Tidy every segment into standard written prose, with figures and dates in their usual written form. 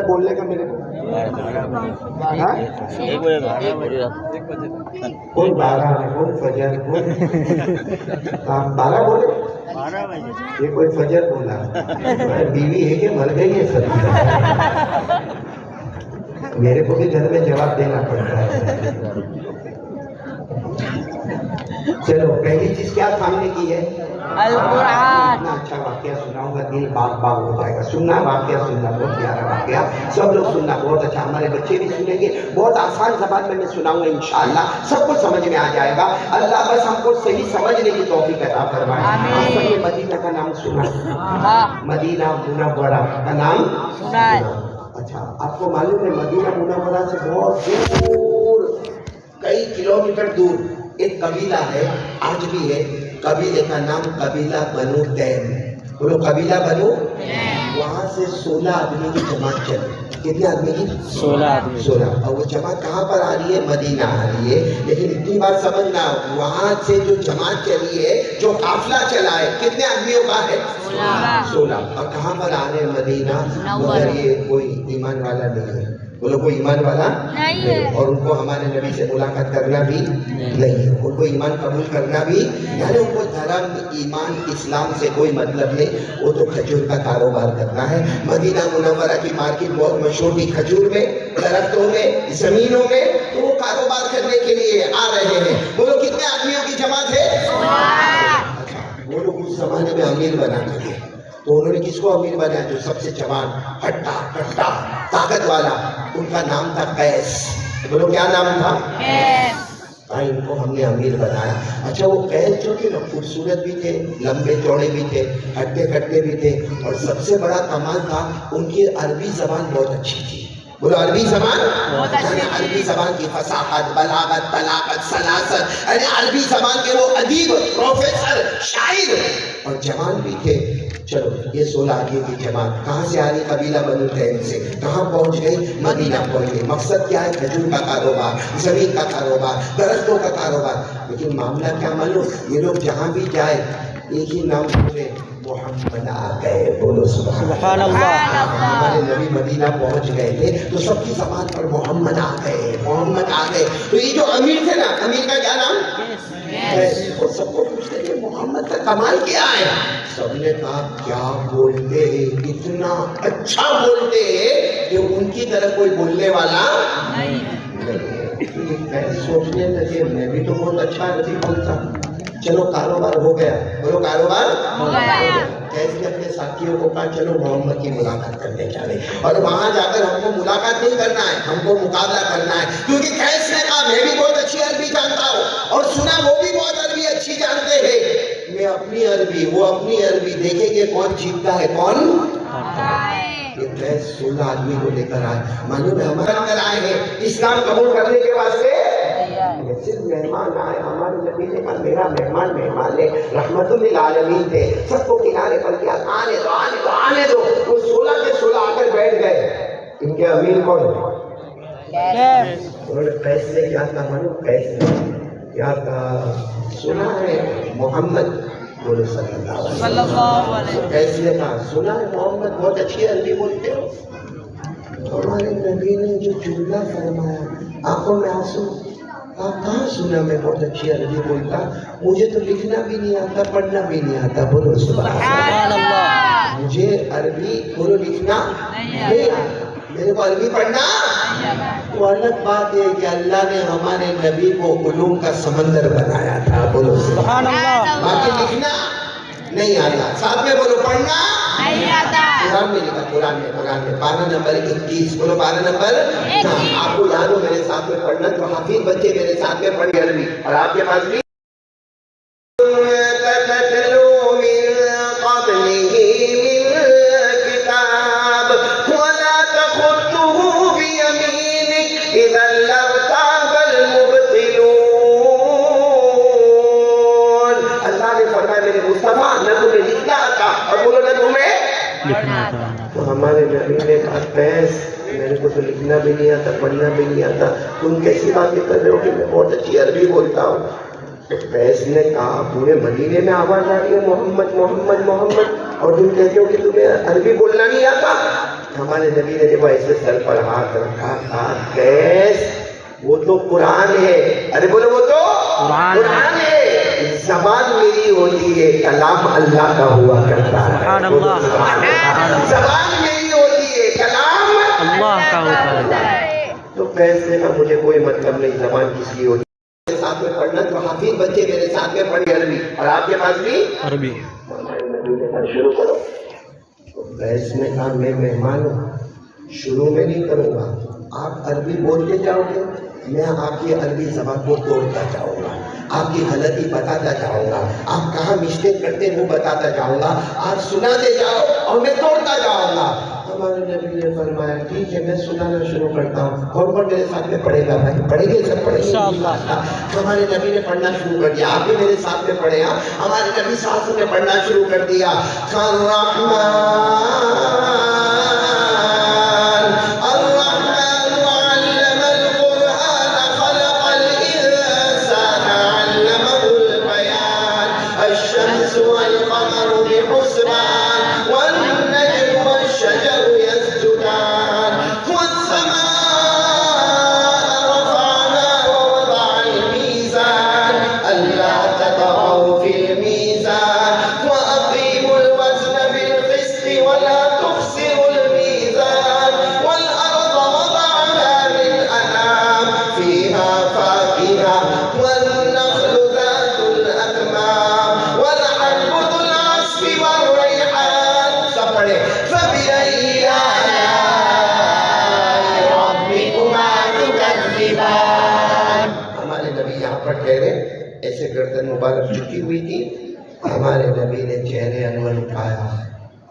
بولنے کا میرے کو؟ کوئی 12 کوئی فجر آپ 12 بولے، یہ کوئی فجر بولا، بیوی ہے کہ مر گئی ہے سب؟ میرے کو بھی گھر میں جواب دینا پڑتا ہے۔ چلو پہلی چیز کیا سامنے کی ہے؟ القرآن۔ اتنا اچھا واقعہ سناؤں گا، دل باغ باغ ہو جائے گا۔ سننا واقعہ، سننا بہت پیارا واقعہ، سب لوگ سننا، بہت اچھا، ہمارے بچے بھی سنیں گے، بہت آسان زبان میں سناؤں گا، انشاءاللہ سب کو سمجھ میں آ جائے گا۔ اللہ بس ہم کو صحیح سمجھنے کی توفیق عطا فرمائے۔ آپ سب نے مدینہ کا نام سنا؟ مدینہ منورہ کا نام سنا ہے؟ اچھا، آپ کو معلوم ہے مدینہ منورہ سے بہت دور، کئی کلومیٹر دور ایک قبیلہ ہے، آج بھی ہے، قبیلے کا نام قبیلہ بنو تیم۔ بولو قبیلہ بنو، وہاں سے 16 آدمی کی جماعت چلی۔ کتنے آدمی کی؟ 16 آدمی۔ 16، اور وہ جماعت کہاں پر آ رہی ہے؟ مدینہ آ رہی ہے۔ لیکن اتنی بات سمجھنا، وہاں سے جو جماعت چلی ہے، جو قافلہ چلا ہے، کتنے آدمیوں کا ہے؟ 16۔ اور کہاں پر آ رہے ہیں؟ مدینہ، مگر یہ کوئی ایمان والا نہیں ہے۔ بولو کوئی ایمان والا نہیں ہے، اور ان کو ہمارے نبی سے ملاقات کرنا بھی نہیں ہے، ان کو ایمان قبول کرنا بھی، یعنی ان کو دھرم، ایمان، اسلام سے کوئی مطلب نہیں، وہ تو کھجور کا کاروبار کرنا ہے۔ مدینہ منورہ کی مارکیٹ بہت مشہور تھی، کھجور میں، درختوں میں، زمینوں میں، تو وہ کاروبار کرنے کے لیے آ رہے ہیں۔ بولو کتنے آدمیوں کی جماعت ہے؟ وہ لوگ اس زمانے میں امیر بنا تھے، تو انہوں نے کس کو امیر بنایا؟ جو سب سے جوان، ہٹا کٹا، طاقت والا، ان کا نام تھا قیس۔ بولو کیا نام تھا؟ قیس۔ ان کو ہم نے امیر بنایا۔ اچھا، وہ قیس جو تھے نا، خوبصورت بھی تھے، لمبے چوڑے بھی تھے، ہٹے کٹے بھی تھے، اور سب سے بڑا کمال تھا ان کی عربی زبان بہت اچھی تھی۔ بولو عربی زبان، عربی زبان کی فصاحت، بلاغت، طلاقت، سلاست، یعنی عربی زبان کے وہ ادیب، پروفیسر، شاعر، اور جوان بھی تھے۔ چلو، یہ 16 آدمی کی جماعت کہاں سے آ رہی؟ قبیلہ بنو تیم سے۔ کہاں پہنچ گئی؟ مدینہ پہنچ گئی۔ مقصد کیا ہے؟ کھجور کا کاروبار، زمین کا کاروبار، درختوں کا کاروبار۔ لیکن معاملہ کیا معلوم؟ یہ لوگ جہاں بھی جائے ایک ہی نام پوچھے، محمد آ گئے۔ بولو سبحان اللہ۔ ہمارے نبی مدینہ پہنچ گئے تھے تو سب کی زبان پر محمد آ گئے، محمد آ گئے۔ تو یہ جو امیر تھے نا، امیر کا کیا نام؟ اور سب کو پوچھتے تھے محمد کا کمال کیا ہے؟ سب نے کہا کیا بولتے ہیں، اتنا اچھا بولتے ہیں کہ ان کی طرح کوئی بولنے والا نہیں۔ سوچنے لگے میں بھی تو بہت اچھا نہیں بولتا۔ چلو کاروبار ہو گیا، بولو کاروبار ہو گیا۔ کیسے اپنے ساتھیوں کو کہا چلو محمد کی ملاقات کرنے جا رہے، اور وہاں جا کر ہم کو ملاقات نہیں کرنا ہے، ہم کو مقابلہ کرنا ہے، کیونکہ قیس نے کہا میں بھی بہت اچھی عربی جانتا ہوں، اور سنا وہ بھی بہت عربی اچھی جانتے ہیں، میں اپنی عربی، وہ اپنی عربی، دیکھیں گے کون جیتتا ہے، کون؟ یہ قیس 16 آدمی کو لے کر آئے۔ معلوم ہے ہمارے اندر آئے ہیں اسلام قبول کرنے کے واسطے، صرف مہمان آئے، ہمارے نبی نے کہا میرا مہمان مہمان ہے، رحمت للعالمین تھے، سب کو کنارے پر کیا، آنے دو آنے دو آنے دو۔ وہ 16 کے 16 آ کر بیٹھ گئے۔ ان کے امیر کون؟ انہوں نے قیس نے کیا کہا؟ معلوم قیس نے کیا کہا؟ سنا ہے محمد، بولو صلی اللہ علیہ وسلم۔ قیس نے کہا سنا ہے محمد بہت اچھی عربی بولتے ہو۔ ہمارے نبی نے جو جملہ فرمایا، آنکھوں میں آنسو، آپ کہاں سنا میں بہت اچھی عربی بولتا؟ مجھے تو لکھنا بھی نہیں آتا، پڑھنا بھی نہیں آتا۔ بولو سبحان اللہ۔ مجھے عربی، بولو لکھنا نہیں آتا، میرے کو عربی پڑھنا۔ تو الگ بات ہے کہ اللہ نے ہمارے نبی کو علوم کا سمندر بنایا تھا۔ بولو سبحان اللہ۔ باقی لکھنا نہیں آتا، ساتھ میں بولو پڑھنا نہیں آتا۔ قرآن میں لکھا، قرآن میں پارہ نمبر 21، بولو پارہ نمبر 21۔ آپ کو یاد ہو میرے ساتھ میں پڑھنا، تو حافظ بچے میرے ساتھ میں پڑھی عربی، اور آپ کے پاس بھی تو ہمارے نبی نے کہا قیس میرے کو تو لکھنا بھی نہیں آتا، پڑھنا بھی نہیں آتا، تم کیسی باتیں کر رہے ہو کہ میں بہت اچھی عربی بولتا ہوں؟ تو قیس نے کہا پورے مدینے میں آواز آ رہی ہے محمد محمد محمد، اور تم کہتے ہو کہ تمہیں عربی بولنا نہیں آتا؟ ہمارے نبی نے جب ایسے سر پر ہاتھ رکھا تھا کیس وہ تو قرآن ہے، ارے بولو وہ تو قرآن ہے، زبان میری ہوتی ہے، کلام اللہ کا ہوا کرتا ہے، سبحان اللہ، زبان میری ہوتی ہے، کلام اللہ کا ہوتا ہے۔ تو فیصلے کا مجھے کوئی مطلب نہیں زبان کس کی ہوتی ہے، میرے ساتھ میں پڑھنا جو حافظ بچے میرے ساتھ میں پڑھی عربی، اور آپ کے پاس بھی عربی، شروع کرو۔ فیص نے کہا میں مہمان ہوں، شروع میں نہیں کروں گا، آپ عربی بولتے جاؤ گے، میں آپ کی عربی زبان کو توڑتا جاؤں گا، آپ کی غلطی بتاتا جاؤں گا، آپ کہاں مسٹیک کرتے وہ بتاتا جاؤں گا، آپ سناتے جاؤ اور میں توڑتا جاؤں گا۔ ہمارے نبی نے فرمایا ٹھیک ہے میں سنانا شروع کرتا ہوں، کون کون میرے ساتھ میں پڑھے گا بھائی؟ پڑھیں گے سب پڑھیں گے؟ ہمارے نبی نے پڑھنا شروع کر دیا، آپ بھی میرے ساتھ میں پڑھے۔ ہمارے نبی ساتھ میں پڑھنا شروع کر دیا، ایسے گردن مبارک جھکی ہوئی تھی، ہمارے نبی نے چہرے انور اٹھایا،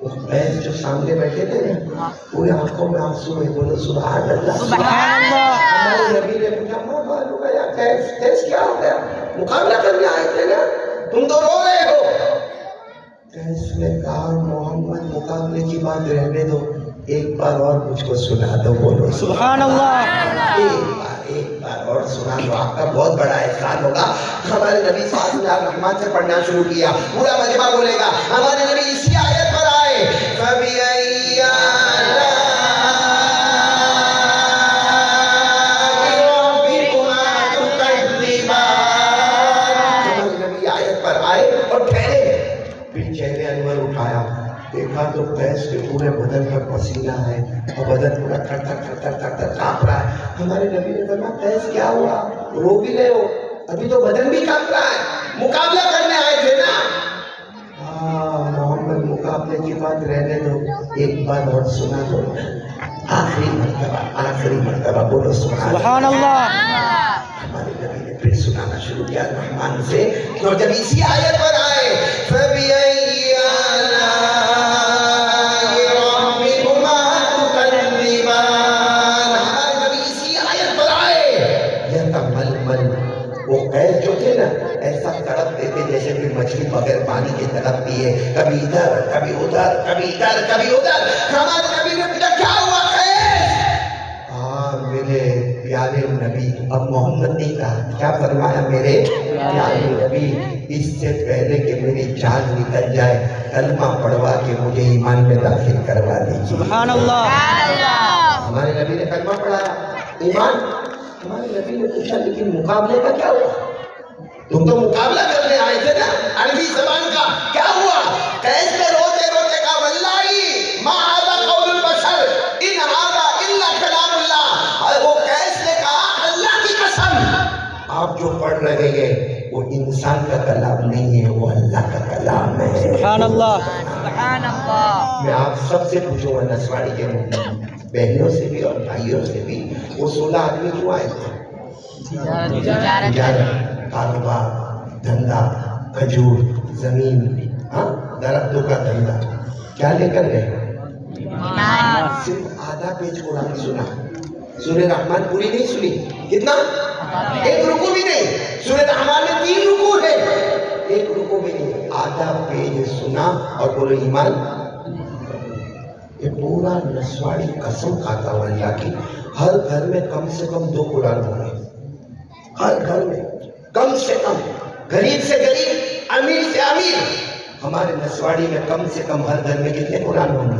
وہ بیس جو سامنے بیٹھے تھے نا پورے آنکھوں میں آنسو میں بولو سبحان اللہ سبحان اللہ۔ ہمارے نبی نے پوچھا ماں معلوم ہے یا کیس کیا ہو گیا، مقابلہ کرنے آئے تھے نا، تم تو رو رہے ہو۔ کیس نے کہا محمد مقابلے کی بات رہنے دو، ایک بار اور مجھ کو سنا دو، بولو سبحان اللہ، ایک بار اور سنا دو، آپ کا بہت بڑا احسان ہوگا۔ ہمارے نبی صلی اللہ علیہ وسلم سے پڑھنا شروع کیا، پورا مجمع بولے گا، ہمارے نبی اسی آیت پر آئے، فَبِأَيِّ آلَاءِ رَبِّكُمَا تُكَذِّبَانِ۔ ہمارے نبی آیت پر آئے اور ٹھہرے، پھر چہرے انور اٹھایا، دیکھا تو قیس کے پورے بدن پر پسینہ ہے اور بدن پورا تھر تھر تھر تھر تھر تھر کانپ رہا ہے۔ ہمارے نبی نے فرمایا قیس کیا ہوا، رو بھی رہے ہو، ابھی تو بدن بھی کانپ رہا ہے، مقابلہ کرنے آئے تھے نا۔ محمد مقابلے کی بات رہنے دو، ایک بار اور سنا دو، آخری مرتبہ بولو سبحان اللہ۔ ہمارے نبی نے پھر سنانا شروع کیا رحمان سے، تو جب اسی آیت پر آئے فَبِأَيِّ آلَاءِ رَبِّكُمَا تُكَذِّبَانِ، ہمارے نبی اسی آیت پر آئے، یتململ، وہ قید جو تھے نا ایسا تڑپ دیتے جیسے کہ مچھلی بغیر پانی کے تڑپتی ہے، کبھی ادھر کبھی ادھر کبھی ادھر کبھی ادھر۔ ہمارے نبی نے پوچھا کیا ہوا قید؟ میرے پیارے نبی، اب محمد نہیں کہا، کیا فرمایا میرے پیارے نبی، اس سے پہلے کہ میری جان نکل جائے کلمہ پڑھوا کے مجھے ایمان میں داخل کروا دیجیے۔ سبحان اللہ۔ ہمارے نبی نے کلمہ پڑھایا، ایمان۔ ہمارے نبی نے پوچھا لیکن مقابلے کا کیا ہوا، تم تو مقابلہ کرنے آئے تھے نا عربی زبان کا، کیا ہوا؟ قیس نے روتے روتے کہا واللہ ما ھذا قول البشر ان ھذا الا کلام اللہ۔ وہ قیس نے کہا اللہ کی قسم آپ جو پڑھ رہے ہیں وہ انسان کا کلام نہیں ہے، وہ اللہ کا کلام ہے۔ سبحان اللہ سبحان اللہ۔ میں آپ سب سے پوچھوں گا، نسواڑی کے بہنوں سے بھی اور بھائیوں سے بھی، وہ 16 آدمی کیوں آئے تھے؟ تجارت، کاروبار، دھندا، کھجور، زمین، درختوں کا دھندا، کیا لے کر گئے؟ صرف آدھا پیج قرآن سنا، سورہ رحمان پوری نہیں سنی، کتنا؟ ایک رکوع بھی نہیں۔ سورہ رحمان میں 3 رکوع ہے، ایک رکوع بھی نہیں، آدھا پیج سنا اور بولو ایمان۔ یہ پورا نسواڑی قسم کھاتا ہوں اللہ کی، ہر گھر میں کم سے کم 2 قرآن ہوں گے، ہر گھر میں کم سے کم، غریب سے غریب، امیر سے امیر۔ ہمارے نسواڑی میں کم سے کم ہر گھر میں کتنے قرآن ہوں گے؟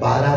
12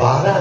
12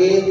1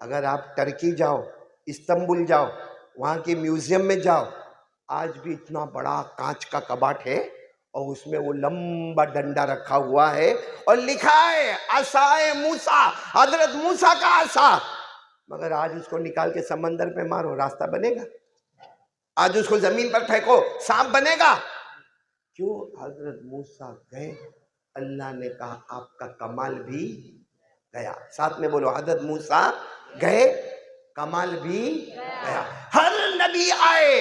اگر آپ ٹرکی جاؤ، استنبول جاؤ، وہاں کے میوزیم میں جاؤ، آج بھی اتنا بڑا کانچ کا کباٹ ہے اور اس میں وہ لمبا ڈنڈا رکھا ہوا ہے اور لکھا ہے عصائے موسیٰ، حضرت موسیٰ کا عصا. مگر آج اس کو نکال کے سمندر پہ مارو، راستہ بنے گا؟ آج اس کو زمین پر پھینکو، سانپ بنے گا؟ کیوں؟ حضرت موسیٰ گئے، اللہ نے کہا آپ کا کمال بھی گیا. ساتھ میں بولو، حضرت موسیٰ گئے، کمال بھی گیا. ہر نبی آئے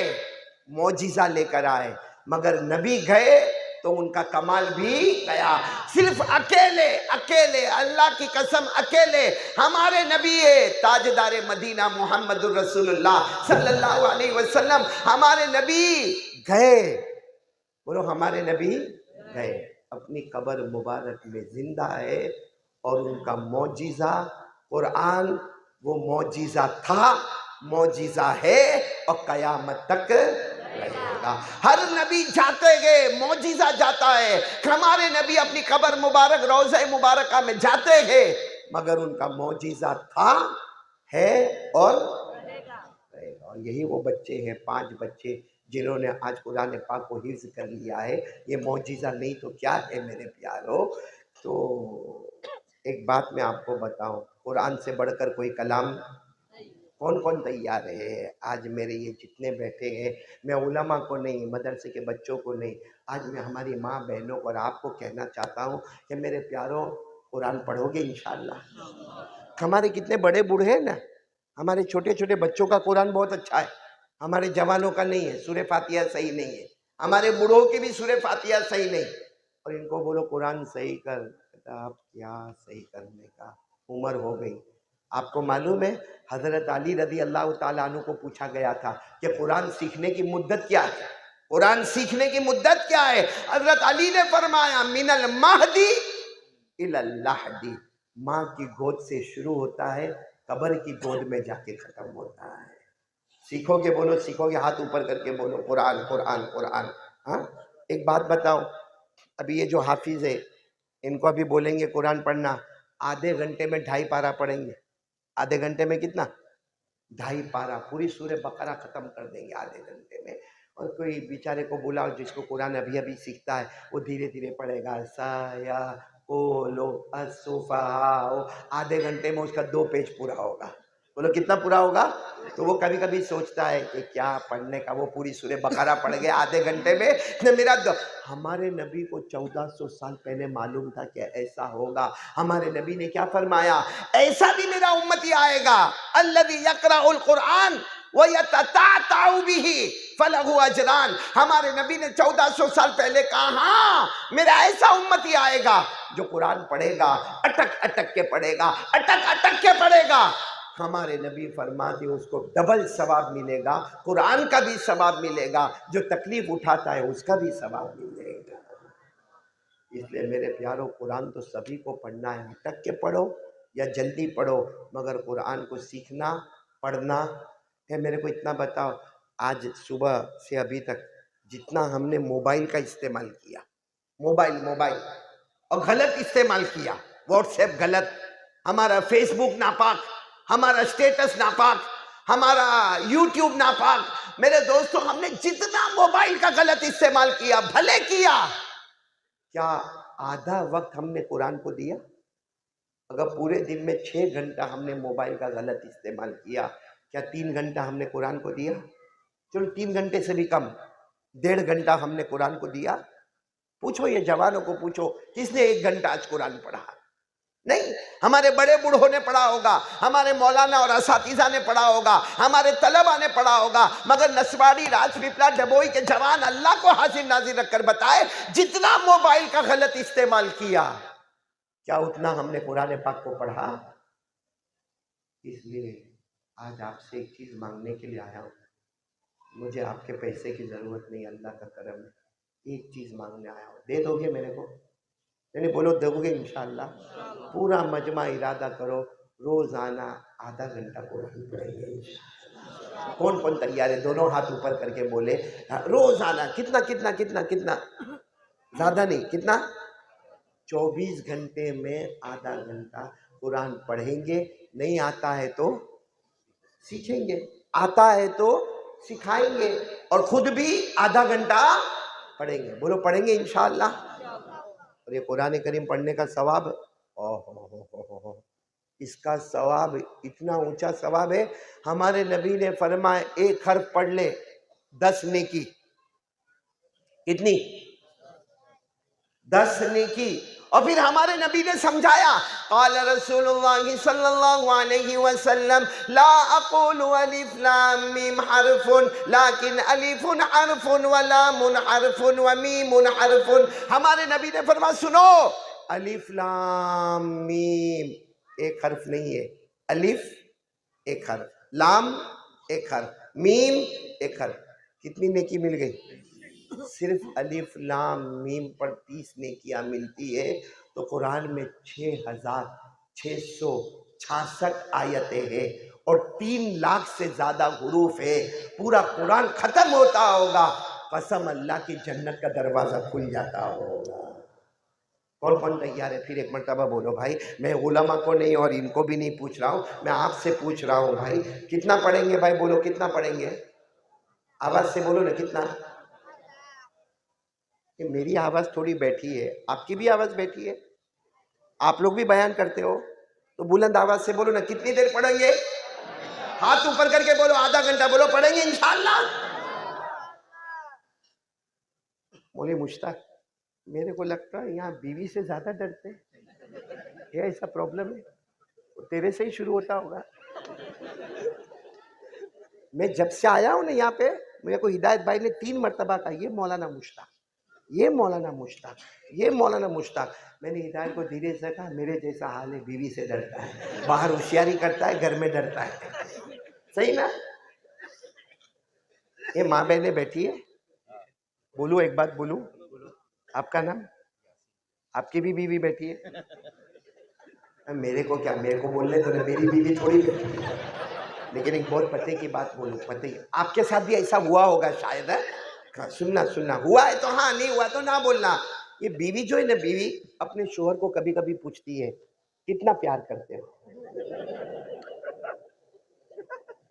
معجزہ لے کر آئے، مگر نبی گئے تو ان کا کمال بھی گیا. صرف اکیلے اللہ کی قسم اکیلے ہمارے نبی ہے تاجدار مدینہ محمد الرسول اللہ صلی اللہ علیہ وسلم. ہمارے نبی گئے، بولو ہمارے نبی گئے، اپنی قبر مبارک میں زندہ ہے. اور ان کا معجزہ قرآن، وہ معجزہ تھا، معجزہ ہے اور قیامت تک رہے گا. ہر نبی جاتے گئے، معجزہ جاتا ہے. ہمارے نبی اپنی قبر مبارک روضہ مبارکہ میں جاتے گئے، مگر ان کا معجزہ تھا، ہے اور رہے گا. اور یہی وہ بچے ہیں، 5 بچے جنہوں نے آج قرآن پاک کو حفظ کر لیا ہے. یہ معجزہ نہیں تو کیا ہے میرے پیارو؟ تو ایک بات میں آپ کو بتاؤں، قرآن سے بڑھ کر کوئی کلام کون کون تیار ہے؟ آج میرے یہ جتنے بیٹھے ہیں، میں علماء کو نہیں، مدرسے کے بچوں کو نہیں، آج میں ہماری ماں بہنوں اور آپ کو کہنا چاہتا ہوں کہ میرے پیاروں قرآن پڑھو گے انشاءاللہ. ہمارے کتنے بڑے بوڑھے ہیں نا، ہمارے چھوٹے چھوٹے بچوں کا قرآن بہت اچھا ہے، ہمارے جوانوں کا نہیں ہے، سورہ فاتحہ صحیح نہیں ہے، ہمارے بوڑھوں کی بھی سورہ فاتحہ صحیح نہیں. اور ان کو بولو قرآن صحیح کر، کتاب کیا صحیح کرنے کا، عمر ہو گئی. آپ کو معلوم ہے حضرت علی رضی اللہ تعالیٰ عنہ کو پوچھا گیا تھا کہ قرآن سیکھنے کی مدت کیا ہے؟ قرآن سیکھنے کی مدت کیا ہے؟ حضرت علی نے فرمایا من المہدی الی اللحدی، ماں کی گود سے شروع ہوتا ہے، قبر کی گود میں جا کے ختم ہوتا ہے. سیکھو گے؟ بولو سیکھو گے، ہاتھ اوپر کر کے بولو قرآن قرآن قرآن. ہاں ایک بات بتاؤ، ابھی یہ جو حافظ ہے ان کو ابھی بولیں گے قرآن پڑھنا، آدھے گھنٹے میں 2.5 پارہ پڑھیں گے. آدھے گھنٹے میں کتنا؟ 2.5 پارہ، پوری سورہ بقرہ ختم کر دیں گے آدھے گھنٹے میں. اور کوئی بیچارے کو بلاؤ جس کو قرآن ابھی ابھی سیکھتا ہے، وہ دھیرے دھیرے پڑھے گا، سایہ قولو السفہاء، آدھے گھنٹے میں اس کا 2 پیج پورا ہوگا. بولو کتنا پورا ہوگا؟ تو وہ کبھی کبھی سوچتا ہے کہ کیا پڑھنے کا، وہ پوری سورہ بقرہ پڑھ گیا آدھے گھنٹے میں. ہمارے نبی کو 1400 سال پہلے معلوم تھا کہ ایسا ہوگا. ہمارے نبی نے کیا فرمایا؟ ایسا بھی میرا امتی آئے گا، الذی یقرأ القرآن وَيَتَتَعْتَعُ بِهِ فَلَهُ أَجْرَانِ. ہمارے نبی نے 1400 سال پہلے کہا ہاں میرا ایسا امتی آئے گا جو قرآن پڑھے گا، اٹک اٹک کے پڑھے گا، اٹک اٹک کے پڑھے گا. ہمارے نبی فرماتے اس کو ڈبل ثواب ملے گا، قرآن کا بھی ثواب ملے گا، جو تکلیف اٹھاتا ہے اس کا بھی ثواب ملے گا. اس لیے میرے پیاروں قرآن تو سبھی کو پڑھنا ہے، اٹک کے پڑھو یا جلدی پڑھو، مگر قرآن کو سیکھنا پڑھنا ہے. میرے کو اتنا بتاؤ، آج صبح سے ابھی تک جتنا ہم نے موبائل کا استعمال کیا، موبائل اور غلط استعمال کیا، واٹس ایپ غلط، ہمارا فیس بک ناپاک، ہمارا اسٹیٹس ناپاک، ہمارا یوٹیوب ناپاک. میرے دوستوں ہم نے جتنا موبائل کا غلط استعمال کیا، بھلے کیا، کیا آدھا وقت ہم نے قرآن کو دیا؟ اگر پورے دن میں 6 گھنٹہ ہم نے موبائل کا غلط استعمال کیا، کیا 3 گھنٹہ ہم نے قرآن کو دیا؟ چلو 3 گھنٹے سے بھی کم، 1.5 گھنٹہ ہم نے قرآن کو دیا؟ پوچھو یہ جوانوں کو پوچھو کس نے 1 گھنٹہ آج قرآن پڑھا؟ نہیں. ہمارے بڑے بوڑھوں نے پڑھا ہوگا، ہمارے مولانا اور اساتذہ نے پڑھا ہوگا، ہمارے طلبہ نے پڑھا ہوگا، مگر نسواڑی راج پیپلا ڈبوئی کے جوان اللہ کو حاضر ناظر رکھ کر بتائے جتنا موبائل کا غلط استعمال کیا، کیا اتنا ہم نے قرآن پاک کو پڑھا؟ اس لیے آج آپ سے ایک چیز مانگنے کے لیے آیا ہوں. مجھے آپ کے پیسے کی ضرورت نہیں، اللہ کا کرم ہے. ایک چیز مانگنے آیا ہوں، دے دو گے میرے کو؟ یعنی بولو دو گے انشاءاللہ؟ پورا مجمع ارادہ کرو، روزانہ آدھا گھنٹہ قرآن پڑھیں گے. کون کون تیار ہے؟ دونوں ہاتھ اوپر کر کے بولے روزانہ. کتنا کتنا کتنا کتنا؟ زیادہ نہیں، کتنا؟ 24 گھنٹے میں آدھا گھنٹہ قرآن پڑھیں گے. نہیں آتا ہے تو سیکھیں گے، آتا ہے تو سکھائیں گے، اور خود بھی آدھا گھنٹہ پڑھیں گے. بولو پڑھیں گے انشاءاللہ. اور یہ قرآن کریم پڑھنے کا ثواب، اس کا ثواب اتنا اونچا ثواب ہے. ہمارے نبی نے فرمایا ایک حرف پڑھ لے 10 نیکی. کتنی؟ 10 نیکی. اور پھر ہمارے نبی نے سمجھایا، قال رسول اللہ صلی اللہ علیہ وسلم لا اقول الف لام میم حرف لیکن الف حرف ولام حرف ومیم حرف. ہمارے نبی نے فرمایا سنو، الف لام میم ایک حرف نہیں ہے. الف ایک حرف، لام ایک حرف، میم ایک حرف. کتنی نیکی مل گئی؟ صرف الف لام میم پر 30 نیکیاں ملتی ہے. تو قرآن میں 6666 آیتیں ہیں اور 3 لاکھ سے زیادہ حروف ہے. پورا قرآن ختم ہوتا ہوگا، قسم اللہ کی جنت کا دروازہ کھل جاتا ہوگا. کون کون تیار ہے؟ پھر ایک مرتبہ بولو بھائی. میں علماء کو نہیں اور ان کو بھی نہیں پوچھ رہا ہوں، میں آپ سے پوچھ رہا ہوں بھائی کتنا پڑھیں گے؟ بھائی بولو کتنا پڑھیں گے؟ آواز سے بولو نا کتنا. کہ میری آواز تھوڑی بیٹھی ہے، آپ کی بھی آواز بیٹھی ہے، آپ لوگ بھی بیان کرتے ہو تو بلند آواز سے بولو نا کتنی دیر پڑھیں گے؟ ہاتھ اوپر کر کے بولو آدھا گھنٹہ. بولو پڑھیں گے انشاءاللہ. بولے مشتاق میرے کو لگتا ہے یہاں بیوی سے زیادہ ڈرتے. یہ ایسا پرابلم ہے؟ تیرے سے ہی شروع ہوتا ہوگا. میں جب سے آیا ہوں نا یہاں پہ، میرے کو ہدایت بھائی نے 3 مرتبہ کہا یہ مولانا مشتاق، یہ مولانا مشتاق، یہ مولانا مشتاق. میں نے ہدایت کو دھیرے سے کہا میرے جیسا حال ہے، بیوی سے ڈرتا ہے، باہر ہوشیاری کرتا ہے، گھر میں ڈرتا ہے. صحیح نا؟ یہ ماں بہنیں بیٹھی ہے، بولو ایک بات بولو. آپ کا نام؟ آپ کی بھی بیوی بیٹھی ہے؟ میرے کو کیا، میرے کو بولنے تو میری بیوی تھوڑی بیٹھی ہے. لیکن ایک بہت پتے کی بات بولوں، پتے آپ کے ساتھ بھی ایسا ہوا ہوگا شاید ہے. سننا ہوا ہے تو ہاں، نہیں ہوا تو نہ بولنا. یہ بیوی جو ہے نا، بیوی اپنے شوہر کو کبھی کبھی پوچھتی ہے کتنا پیار کرتے ہو؟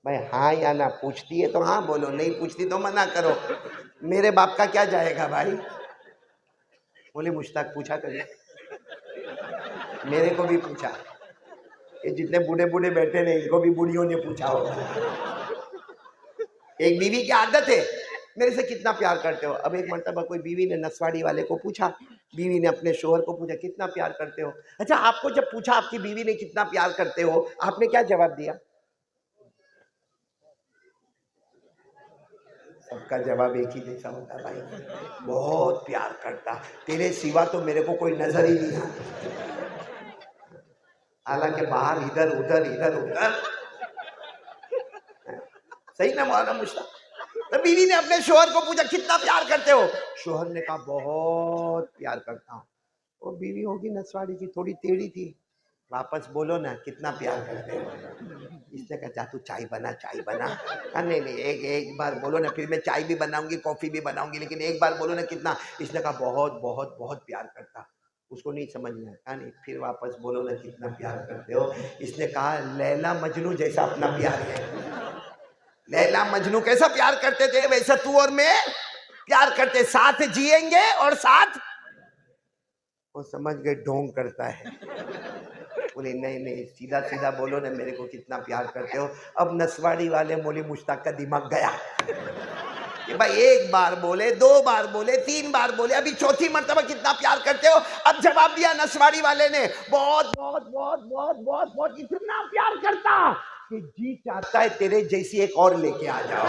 بھائی ہاں یا نہ، پوچھتی ہے تو ہاں بولو، نہیں پوچھتی تو منع کرو. میرے باپ کا کیا جائے گا بھائی. بولے مشتاق پوچھا کرے، میرے کو بھی پوچھا. یہ جتنے بوڑھے بوڑھے بیٹھے نے ان کو بھی بوڑھیوں نے پوچھا ہوگا. ایک بیوی کی عادت ہے میرے سے کتنا پیار کرتے ہو. اب ایک مرتبہ کوئی بیوی نے نسواڑی والے کو پوچھا، بیوی نے اپنے شوہر کو پوچھا کتنا پیار کرتے ہو. اچھا آپ کو جب پوچھا آپ کی بیوی نے کتنا پیار کرتے ہو، آپ نے کیا جواب دیا؟ سب کا جواب ایک ہی جیسا ہوتا ہے بھائی، بہت پیار کرتا، تیرے سوا تو میرے کو کوئی نظر ہی نہیں آتا. حالانکہ باہر ادھر ادھر ادھر ادھر. صحیح نا مولانا مشتاق؟ تو بیوی نے اپنے شوہر کو پوچھا کتنا پیار کرتے ہو، شوہر نے کہا بہت پیار کرتا ہوں. وہ بیوی ہوگی نسواڑی کی، تھوڑی ٹیڑھی تھی. واپس بولو نا کتنا پیار کرتے ہو. اس نے کہا جا تو چائے بنا، چائے بنا. نہیں ایک بار بولو نا، پھر میں چائے بھی بناؤں گی کافی بھی بناؤں گی، لیکن ایک بار بولو نا کتنا. اس نے کہا بہت بہت بہت پیار کرتا. اس کو نہیں سمجھ میں آیا. نہیں پھر واپس بولو نا کتنا پیار کرتے ہو. اس نے کہا لیلا مجنوں جیسا اپنا پیار ہے. لیلا مجنوں کیسا پیار کرتے تھے ویسا تو اور میں پیار کرتے، ساتھ جئیں گے اور ساتھ. وہ سمجھ گئے ڈھونگ کرتا ہے. بولے نہیں سیدھا سیدھا بولو نا میرے کو کتنا پیار کرتے ہو. اب نسواڑی والے مولی مشتاق کا دماغ گیا کہ بھائی ایک بار بولے، 2 بار بولے، 3 بار بولے، ابھی چوتھی مرتبہ کتنا پیار کرتے ہو. اب جواب دیا نسواڑی والے نے بہت بہت بہت بہت بہت بہت، اتنا پیار کرتا کہ جی چاہتا ہے تیرے جیسی ایک اور لے کے آ جاؤ.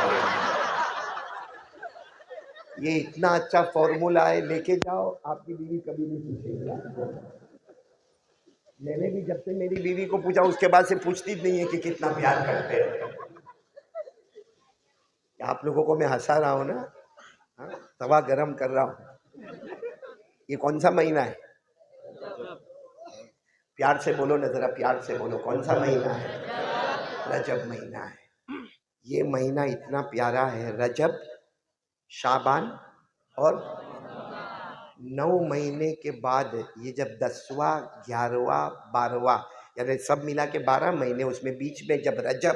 یہ اتنا اچھا فارمولا ہے، لے کے جاؤ، آپ کی بیوی کبھی نہیں پوچھے گی. میں نے بھی جب سے میری بیوی کو پوچھا اس کے بعد سے پوچھتی نہیں ہے کہ کتنا پیار کرتے ہیں. آپ لوگوں کو میں ہنسا رہا ہوں نا، توا گرم کر رہا ہوں. یہ کون سا مہینہ ہے؟ پیار سے بولو نا ذرا، پیار سے بولو کون سا مہینہ ہے؟ رجب مہینہ ہے. یہ مہینہ اتنا پیارا ہے، رجب، شعبان اور 9 مہینے کے بعد یہ جب 10واں 11واں 12واں یعنی سب ملا کے 12 مہینے، اس میں بیچ میں جب رجب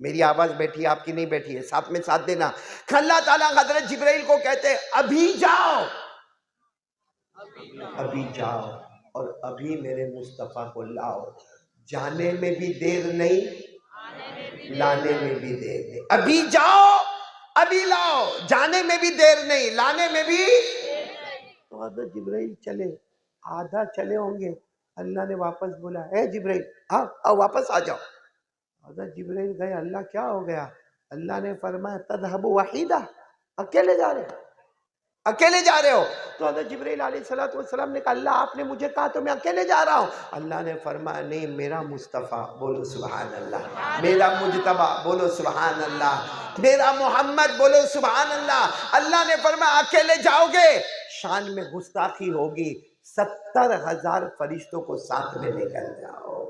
میری آواز بیٹھی ہے، آپ کی نہیں بیٹھی ہے، ساتھ میں ساتھ دینا. اللہ تعالیٰ حضرت جبرائیل کو کہتے ہیں ابھی جاؤ، ابھی جاؤ اور ابھی میرے مصطفیٰ کو لاؤ. جانے میں بھی دیر نہیں، لانے میں بھی دیر نہیں. ابھی جاؤ ابھی لاؤ، جانے میں بھی دیر نہیں، لانے میں بھی. تو حضرت جبرائیل چلے، آدھا چلے ہوں گے، اللہ نے واپس بولا اے جبرائیل آؤ واپس آ جاؤ. حضرت جبرائیل گئے، اللہ کیا ہو گیا؟ اللہ نے فرمایا تذهب وحیدہ، اکیلے جا رہے ہو، اکیلے جا رہے ہو. تو حضرت جبرائیل علیہ السلام نے کہا اللہ آپ نے مجھے کہا تو میں اکیلے جا رہا ہوں. اللہ نے فرمایا نہیں، میرا مصطفیٰ، بولو سبحان اللہ، میرا مجتبی، بولو سبحان اللہ، میرا محمد، بولو سبحان اللہ. اللہ نے فرمایا اکیلے جاؤ گے شان میں گستاخی ہوگی، 70,000 فرشتوں کو ساتھ میں لے کر جاؤ.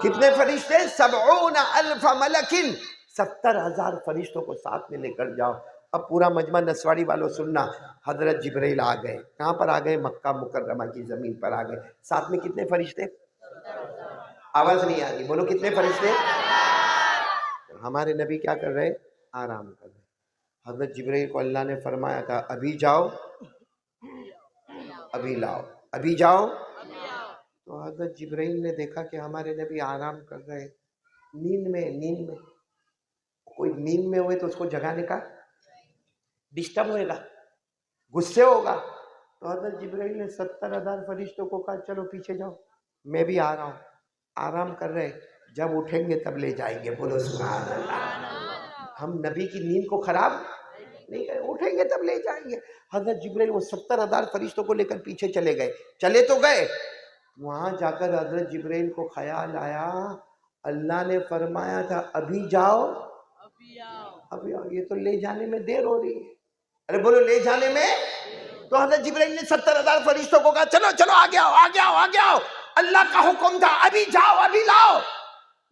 کتنے فرشتے؟ 70,000 ملکن، 70,000 فرشتوں کو ساتھ میں لے کر جاؤ. اب پورا مجمع نسواڑی والوں سننا، حضرت جبرائیل آ گئے. کہاں پر آ گئے؟ مکہ مکرمہ کی زمین پر آ گئے. ساتھ میں کتنے فرشتے؟ آواز نہیں آ رہی، بولو کتنے فرشتے؟ ہمارے نبی کیا کر رہے؟ آرام کر رہے. حضرت جبرائیل کو اللہ نے فرمایا تھا ابھی جاؤ ابھی لاؤ، ابھی جاؤ. تو حضرت جبرائیل نے دیکھا کہ ہمارے نبی آرام کر رہے، نیند میں. کوئی نیند میں ہوئے تو اس کو جگانے کا ڈسٹرب ہوئے گا، غصے ہوگا. تو حضرت جبرائیل نے 70,000 فرشتوں کو کہا چلو پیچھے جاؤ، میں بھی آ رہا ہوں. آرام کر رہے، جب اٹھیں گے تب لے جائیں گے، بولو سبحان اللہ. ہم نبی کی نیند کو خراب نہیں کریں، اٹھیں گے تب لے جائیں گے. حضرت جبرائیل وہ 70,000 فرشتوں کو لے کر پیچھے چلے گئے. چلے تو گئے، وہاں جا کر حضرت جبرائیل کو خیال آیا اللہ نے فرمایا تھا ابھی جاؤ ابھی آؤ، یہ تو لے جانے میں دیر ہو رہی ہے. ارے بولو لے جانے میں. تو حضرت جبرائیل نے 70,000 فرشتوں کو کہا چلو چلو آگے آؤ آگے آؤ آگے آؤ، اللہ کا حکم تھا ابھی جاؤ ابھی لاؤ.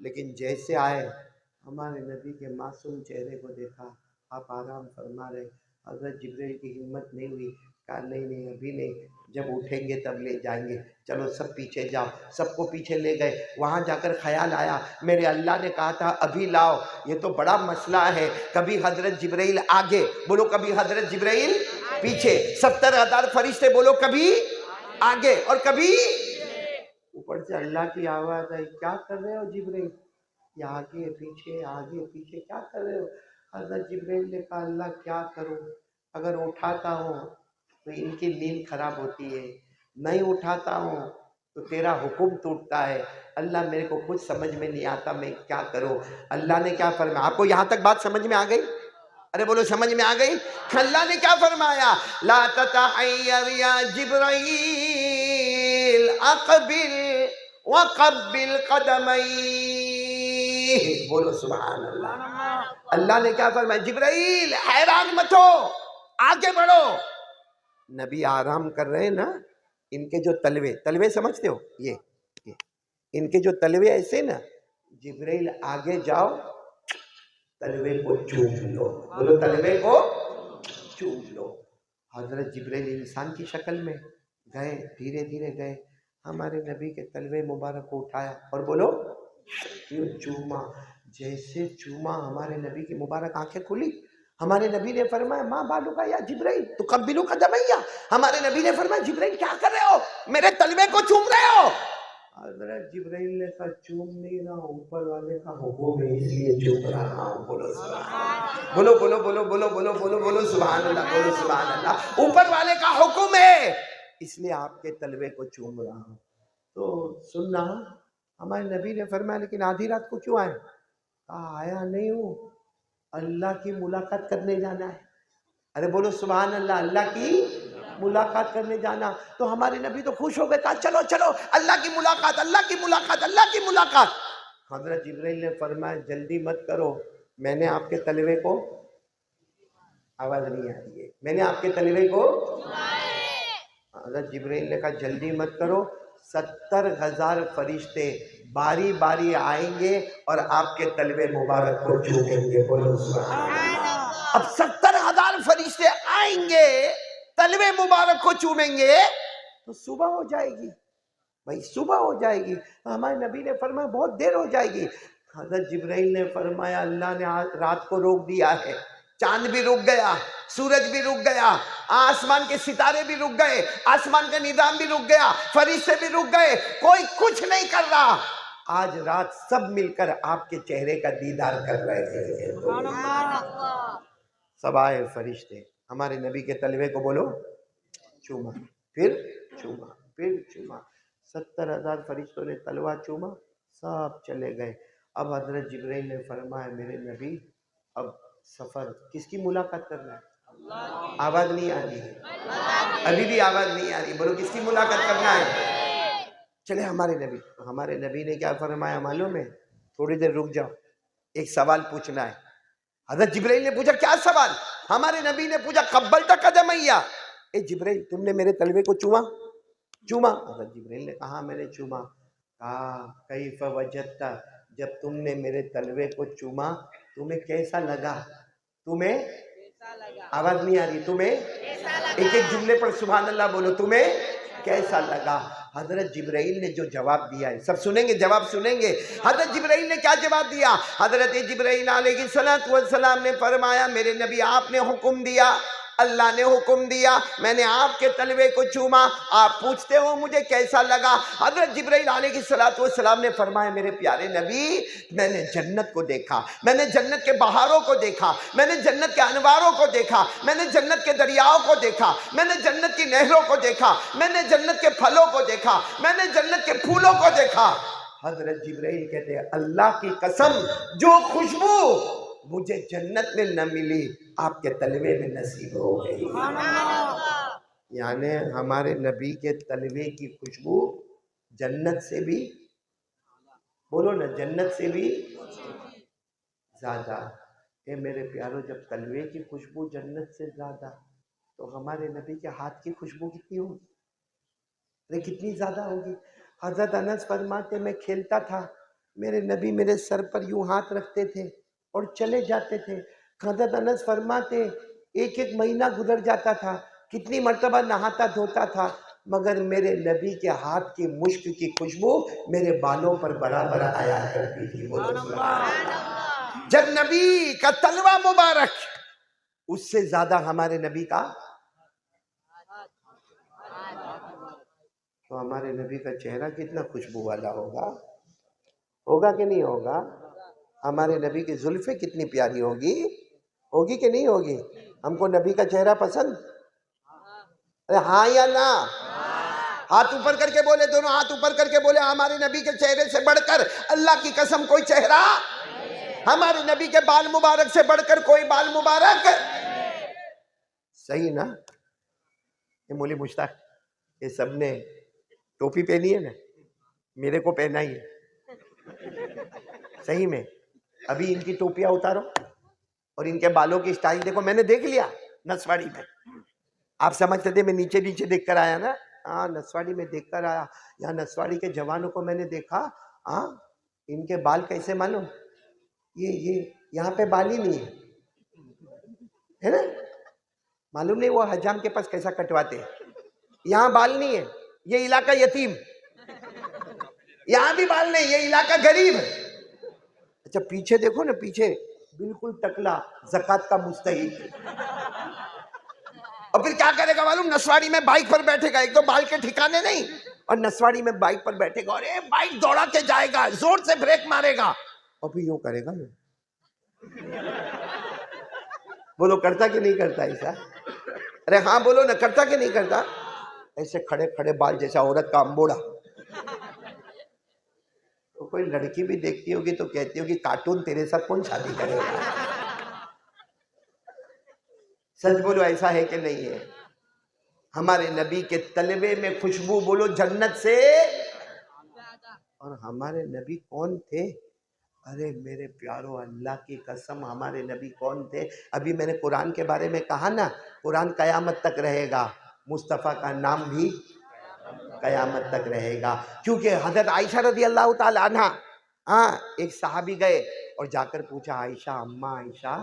لیکن جیسے آئے ہمارے نبی کے معصوم چہرے کو دیکھا، آپ آرام فرما رہے. حضرت جبرائیل کی ہمت نہیں ہوئی، کہا نہیں ابھی نہیں، جب اٹھیں گے تب لے جائیں گے. چلو سب پیچھے جاؤ، سب کو پیچھے لے گئے. وہاں جا کر خیال آیا میرے اللہ نے کہا تھا ابھی لاؤ، یہ تو بڑا مسئلہ ہے. کبھی حضرت جبرائیل آگے، بولو کبھی حضرت جبرائیل پیچھے. 70,000 فرشتے، بولو کبھی آگے اور کبھی. اوپر سے اللہ کی آواز آئی کیا کر رہے ہو جبرائیل؟ یہ آگے پیچھے کیا کر رہے ہو؟ حضرت جبرائیل نے کہا اللہ کیا کروں، اگر اٹھاتا ہوں تو ان کی نیند خراب ہوتی ہے، نہیں اٹھاتا ہوں تو تیرا حکم ٹوٹتا ہے. اللہ میرے کو کچھ سمجھ میں نہیں آتا میں کیا کروں. اللہ نے کیا فرمایا؟ آپ کو یہاں تک بات سمجھ میں آ گئی؟ ارے بولو سمجھ میں آ گئی؟ اللہ نے کیا فرمایا؟ لا تتحیر یا جبرائیل اقبل وقبل قدمی، بولو سبحان اللہ. اللہ نے کیا فرمایا؟ جبرائیل حیران مت ہو، آگے بڑھو. نبی آرام کر رہے ہیں نا، ان کے جو تلوے سمجھتے ہو، یہ ان کے جو تلوے ایسے نا، جبرائیل آگے جاؤ تلوے کو چوم لو، بولو تلوے کو چوم لو. حضرت جبرائیل انسان کی شکل میں گئے، دھیرے دھیرے گئے، ہمارے نبی کے تلوے مبارک کو اٹھایا اور بولو یوں چوما. جیسے چوما ہمارے نبی کی مبارک آنکھیں کھلی. ہمارے نبی نے فرمایا ماں بالو کا یا جبرائیل تو قبلو قدمیا. ہمارے نبی نے فرمایا جبرائیل کیا کر رہے ہو، میرے تلوے کو چوم رہے ہو. حضرت جبرائیل نے کہا چوم نہیں رہا ہوں، اوپر والے کا حکم ہے اس لیے چوم رہا ہوں. بولو سبحان، بولو بولو بولو بولو بولو بولو بولو سبحان اللہ، بولو سبحان اللہ. اوپر والے کا حکم ہے اس لیے آپ کے تلوے کو چوم رہا ہوں. تو سننا، ہمارے نبی نے فرمایا لیکن آدھی رات کو کیوں آئے؟ کہا آیا نہیں ہوں، اللہ کی ملاقات کرنے جانا ہے. ارے بولو سبحان اللہ، اللہ کی ملاقات کرنے جانا. تو ہمارے نبی تو خوش ہو گئے، کہا چلو چلو اللہ کی ملاقات اللہ کی ملاقات اللہ کی ملاقات. حضرت جبرائیل نے فرمایا جلدی مت کرو، میں نے آپ کے تلوے کو، آواز نہیں آ رہی ہے، میں نے آپ کے تلوے کو. حضرت جبرائیل نے کہا جلدی مت کرو، 70,000 فرشتے باری باری آئیں گے اور آپ کے تلوے مبارک کو چومیں گے. بولو سبحان اللہ. اب 70,000 فرشتے آئیں گے، تلوے مبارک کو چومیں گے تو صبح ہو جائے گی. بھائی صبح ہو جائے گی. ہمارے نبی نے فرمایا بہت دیر ہو جائے گی. حضرت جبرائیل نے فرمایا اللہ نے رات کو روک دیا ہے، چاند بھی رک گیا، سورج بھی رک گیا، آسمان کے ستارے بھی رک گئے، آسمان کا نظام بھی رک گیا، فرشتے بھی رک گئے، کوئی کچھ نہیں کر رہا، آج رات سب مل کر آپ کے چہرے کا دیدار کر رہے ہیں۔ سب آئے فرشتے، ہمارے نبی کے تلوے کو بولو چوما، پھر چوما، پھر چوما، 70,000 فرشتوں نے تلوہ چوما، سب چلے گئے۔ اب حضرت جبرائیل نے فرمایا میرے نبی اب سفر کس کی ملاقات کرنا ہے؟ آواز نہیں آ رہی ہے، ابھی بھی آواز نہیں آ رہی، بولو کس کی ملاقات کرنا ہے؟ چلے ہمارے نبی نے کیا فرمایا معلوم ہے؟ تھوڑی دیر رک جاؤ، ایک سوال پوچھنا ہے۔ حضرت جبرائیل نے پوچھا کیا سوال؟ ہمارے نبی نے پوچھا قبلت قدمیا، اے جبرائیل تم نے میرے تلوے کو چوما؟ حضرت جبرائیل نے کہا میں نے چوما۔ کہا کیف وجدت، جب تم نے میرے تلوے کو چوما تمہیں کیسا لگا؟ تمہیں آواز نہیں آ رہی، تمہیں ایک ایک جملے پر سبحان اللہ بولو، تمہیں کیسا لگا؟ حضرت جبرائیل نے جو جواب دیا ہے سب سنیں گے، جواب سنیں گے۔ حضرت جبرائیل نے کیا جواب دیا؟ حضرت جبرائیل علیہ السلام نے فرمایا میرے نبی آپ نے حکم دیا، اللہ نے حکم دیا، میں نے آپ کے تلوے کو چوما، آپ پوچھتے ہو مجھے کیسا لگا؟ حضرت جبرائیل علیہ السلام نے فرمایا میرے پیارے نبی میں نے جنت کو دیکھا، میں نے جنت کے بہاروں کو دیکھا، میں نے جنت کے انواروں کو دیکھا، میں نے جنت کے دریاؤں کو دیکھا، میں نے جنت کی نہروں کو دیکھا، میں نے جنت کے پھلوں کو دیکھا، میں نے جنت کے پھولوں کو دیکھا۔ حضرت جبرائیل کہتے ہیں اللہ کی قسم جو خوشبو مجھے جنت میں نہ ملی آپ کے تلوے میں نصیب ہو گئی۔ یعنی ہمارے نبی کے تلوے کی خوشبو جنت سے بھی، بولو نا، جنت سے بھی زیادہ۔ اے میرے پیارو جب تلوے کی خوشبو جنت سے زیادہ تو ہمارے نبی کے ہاتھ کی خوشبو کتنی ہوگی؟ کتنی زیادہ ہوگی؟ حضرت انس فرماتے میں کھیلتا تھا، میرے نبی میرے سر پر یوں ہاتھ رکھتے تھے اور چلے جاتے تھے۔ حضرت انس فرماتے ایک ایک مہینہ گزر جاتا تھا، کتنی مرتبہ نہاتا دھوتا تھا، مگر میرے نبی کے ہاتھ کی مشک کی خوشبو میرے بالوں پر برابر آیا کرتی تھی۔ جب نبی کا تلوہ مبارک اس سے زیادہ ہمارے نبی کا، تو ہمارے نبی کا چہرہ کتنا خوشبو والا ہوگا کہ نہیں ہوگا؟ ہمارے نبی کی زلفیں کتنی پیاری ہوگی کہ نہیں ہوگی؟ ہم کو نبی کا چہرہ پسند؟ ارے ہاں یا نا؟ ہاتھ اوپر کر کے بولے، دونوں ہاتھ اوپر کر کے بولے ہمارے نبی کے چہرے سے بڑھ کر اللہ کی قسم کوئی چہرہ، ہمارے نبی کے بال مبارک سے بڑھ کر کوئی بال مبارک، صحیح نا؟ یہ مولی مشتاق یہ سب نے ٹوپی پہنی ہے نا، میرے کو پہنا ہی ہے صحیح میں۔ ابھی ان کی ٹوپیاں اتارو اور ان کے بالوں کی سٹائل دیکھو، میں نے دیکھ لیا نسواڑی میں، آپ سمجھتے تھے میں نیچے دیکھ کر آیا نا؟ ہاں نسواڑی میں دیکھ کر آیا۔ یہاں نسواڑی کے جوانوں کو میں نے دیکھا، ہاں ان کے بال کیسے معلوم؟ یہ یہاں پہ بال ہی نہیں ہے نا، معلوم نہیں وہ حجام کے پاس کیسا کٹواتے ہیں، یہاں بال نہیں ہے، یہ علاقہ یتیم، یہاں بھی بال نہیں، یہ علاقہ غریب۔ اچھا پیچھے دیکھو نا، پیچھے بالکل ٹکلا زکوٰۃ کا مستحق، اور پھر کیا کرے گا معلوم؟ نسواڑی میں بائک پر بیٹھے گا، ایک تو بال کے ٹھکانے نہیں، اور نسواڑی میں بائک پر بیٹھے گا اور بائک دوڑا کے جائے گا، زور سے بریک مارے گا اور پھر یوں کرے گا۔ بولو کرتا کہ نہیں کرتا ایسا؟ ارے ہاں بولو نا، کرتا کہ نہیں کرتا؟ ایسے کھڑے کھڑے بال جیسا عورت کا امبوڑا۔ تو کوئی لڑکی بھی دیکھتی ہوگی تو کہتی ہوگی کارٹون تیرے ساتھ کون شادی کرے گا؟ سچ بولو ایسا ہے کہ نہیں ہے؟ ہمارے نبی کے تلوے میں خوشبو بولو جنت سے، اور ہمارے نبی کون تھے؟ ارے میرے پیارو اللہ کی قسم ہمارے نبی کون تھے؟ ابھی میں نے قرآن کے بارے میں کہا نا، قرآن قیامت تک رہے گا، مصطفیٰ کا نام بھی قیامت تک رہے گا، کیونکہ حضرت عائشہ رضی اللہ تعالی عنہ ایک صحابی گئے اور جا کر پوچھا عائشہ، اماں عائشہ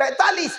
45,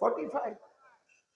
45।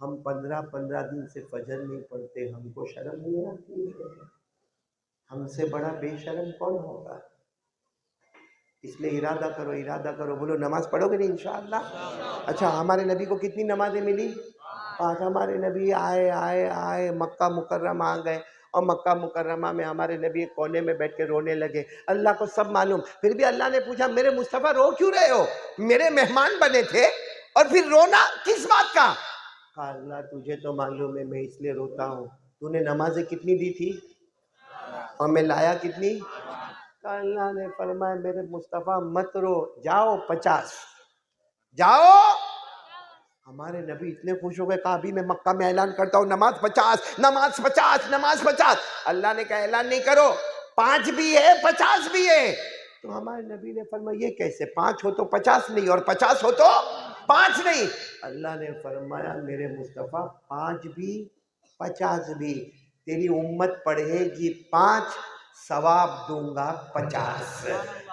ہم 15 دن سے فجر نہیں پڑھتے، ہم کو شرم نہیں آتی ہے؟ ہم سے بڑا بے شرم کون ہوگا؟ اس لیے ارادہ کرو، ارادہ کرو، بولو نماز پڑھو گے نہیں انشاءاللہ؟ اچھا، ہمارے نبی کو کتنی نمازیں ملی؟ 5۔ ہمارے نبی آئے مکہ مکرمہ آ گئے، اور مکہ مکرمہ میں ہمارے نبی ایک کونے میں بیٹھ کے رونے لگے۔ اللہ کو سب معلوم، پھر بھی اللہ نے پوچھا میرے مصطفیٰ رو کیوں رہے ہو؟ میرے مہمان بنے تھے اور پھر رونا کس بات کا؟ کہا اللہ تجھے تو معلوم ہے میں اس لیے روتا ہوں، تو نے نمازیں کتنی دی تھی اور میں لایا کتنی؟ اللہ نے فرمایا میرے مصطفیٰ مت رو، جاؤ 50 جاؤ۔ ہمارے نبی اتنے خوش ہو گئے، کہا ابھی میں مکہ میں اعلان کرتا ہوں نماز 50 نماز 50 نماز 50۔ اللہ نے کہا اعلان نہیں کرو، 5 بھی ہے 50 بھی ہے۔ تو ہمارے نبی نے فرمایا یہ کیسے، 5 ہو تو 50 نہیں اور 50 ہو تو 5 نہیں؟ اللہ نے فرمایا میرے مصطفیٰ 5 بھی 50 بھی، تیری امت پڑھے گی 5 ثواب دوں گا 50۔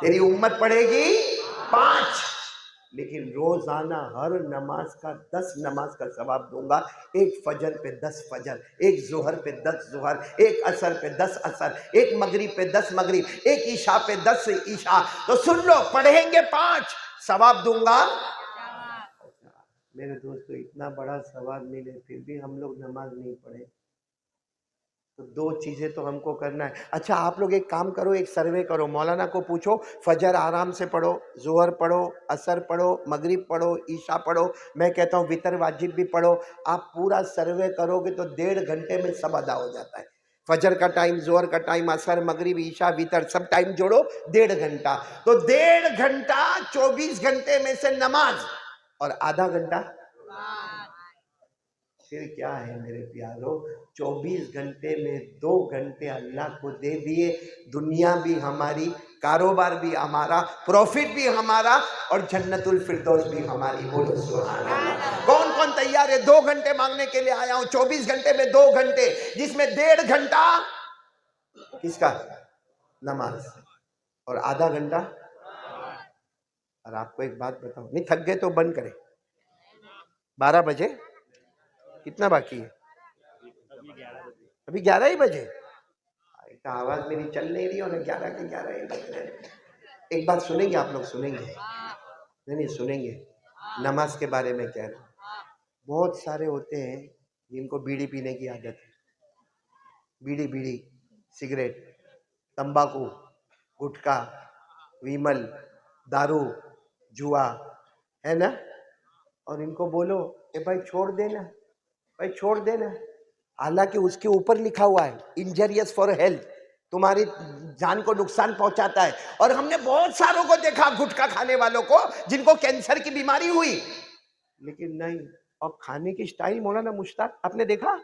تیری امت پڑھے گی 5، لیکن روزانہ ہر نماز کا 10 نماز کا ثواب دوں گا۔ ایک فجر پہ 10 فجر، ایک ظہر پہ 10 ظہر، ایک عصر پہ 10 عصر، ایک مغرب پہ 10 مغرب، ایک عشاء پہ 10 عشاء۔ تو سن لو، پڑھیں گے 5 ثواب دوں گا۔ میرے دوستو اتنا بڑا ثواب ملے پھر بھی ہم لوگ نماز نہیں پڑھے، تو 2 چیزیں تو ہم کو کرنا ہے۔ اچھا آپ لوگ ایک کام کرو، ایک سروے کرو، مولانا کو پوچھو فجر آرام سے پڑھو، ظہر پڑھو، عصر پڑھو، مغرب پڑھو، عشاء پڑھو، میں کہتا ہوں وتر واجب بھی پڑھو۔ آپ پورا سروے کرو گے تو 1.5 گھنٹے میں سب ادا ہو جاتا ہے۔ فجر کا ٹائم، ظہر کا ٹائم، عصر، مغرب، عشاء، وتر، سب ٹائم جوڑو 1.5 گھنٹہ، تو 1.5 گھنٹہ 24 گھنٹے میں سے نماز اور آدھا گھنٹہ پھر کیا ہے میرے پیارو؟ 24 گھنٹے میں 2 گھنٹے اللہ کو دے دیے، دنیا بھی ہماری، کاروبار بھی ہمارا، پروفٹ بھی ہمارا، اور جنت الفردوس بھی ہماری۔ بولو سبحان اللہ۔ کون کون تیار ہے؟ 2 گھنٹے مانگنے کے لیے آیا ہوں، 24 گھنٹے میں 2 گھنٹے، جس میں 1.5 گھنٹہ کس کا؟ نماز، اور آدھا گھنٹہ۔ اور آپ کو ایک بات بتاؤں، نہیں تھک گئے تو بند کریں، 12 بجے کتنا باقی ہے؟ ابھی 11 ہی بجے؟ آواز میری چل نہیں رہی، اور 11 کے 11 ہی بج رہے ہیں۔ ایک بات سنیں گے آپ لوگ؟ سنیں گے؟ نہیں سنیں گے؟ نماز کے بارے میں کہہ رہا ہوں، بہت سارے ہوتے ہیں جن کو بیڑی پینے کی عادت ہے، بیڑی، سگریٹ، تمباکو، گٹکا، ویمل، دارو، جوا، ہے نا؟ اور ان کو بولو کہ بھائی چھوڑ دینا، بھائی چھوڑ دینا، حالانکہ اس کے اوپر لکھا ہوا ہے انجریس فار ہیلتھ، تمہاری جان کو نقصان پہنچاتا ہے۔ اور ہم نے بہت ساروں کو دیکھا گٹکا کھانے والوں کو جن کو کینسر کی بیماری ہوئی، لیکن نہیں۔ اور کھانے کی سٹائل مولانا مشتاق آپ نے دیکھا،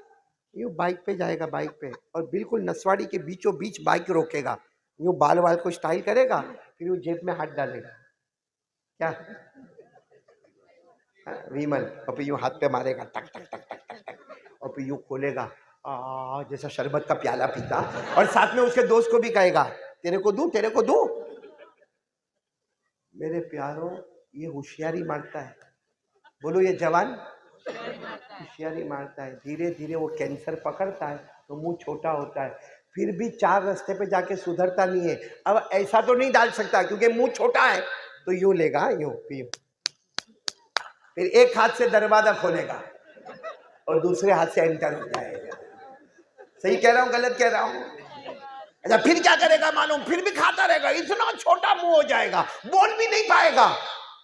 یوں بائک پہ جائے گا، بائک پہ، اور بالکل نسواڑی کے بیچوں بیچ بائک روکے گا، یوں بال کو سٹائل کرے گا، پھر وہ جیب میں ہاتھ ڈالے گا، کیا ویمل، اور پھر یوں ہاتھ پہ مارے گا ٹک ٹک ٹک ٹک ٹک ٹک، اور پھر یوں کھولے گا جیسا شربت کا پیالہ پیتا، اور ساتھ میں اس کے دوست کو بھی کہے گا تیرے کو دوں، تیرے کو دوں۔ میرے پیاروں، یہ ہوشیاری مانگتا ہے، بولو یہ جوان ہوشیاری مارتا ہے، دھیرے دھیرے وہ کینسر پکڑتا ہے تو منہ چھوٹا ہوتا ہے، پھر بھی 4 رستے پہ جا کے سدھرتا نہیں ہے۔ اب ایسا تو نہیں ڈال سکتا کیونکہ منہ چھوٹا ہے، تو یوں لے گا، یوں پھر ایک ہاتھ سے دروازہ کھولے گا اور دوسرے ہاتھ سے انٹر ہو جائے گا۔ صحیح کہہ رہا ہوں غلط کہہ رہا ہوں؟ اچھا پھر کیا کرے گا معلوم؟ پھر بھی کھاتا رہے گا، اتنا چھوٹا منہ ہو جائے گا، بول بھی نہیں پائے گا،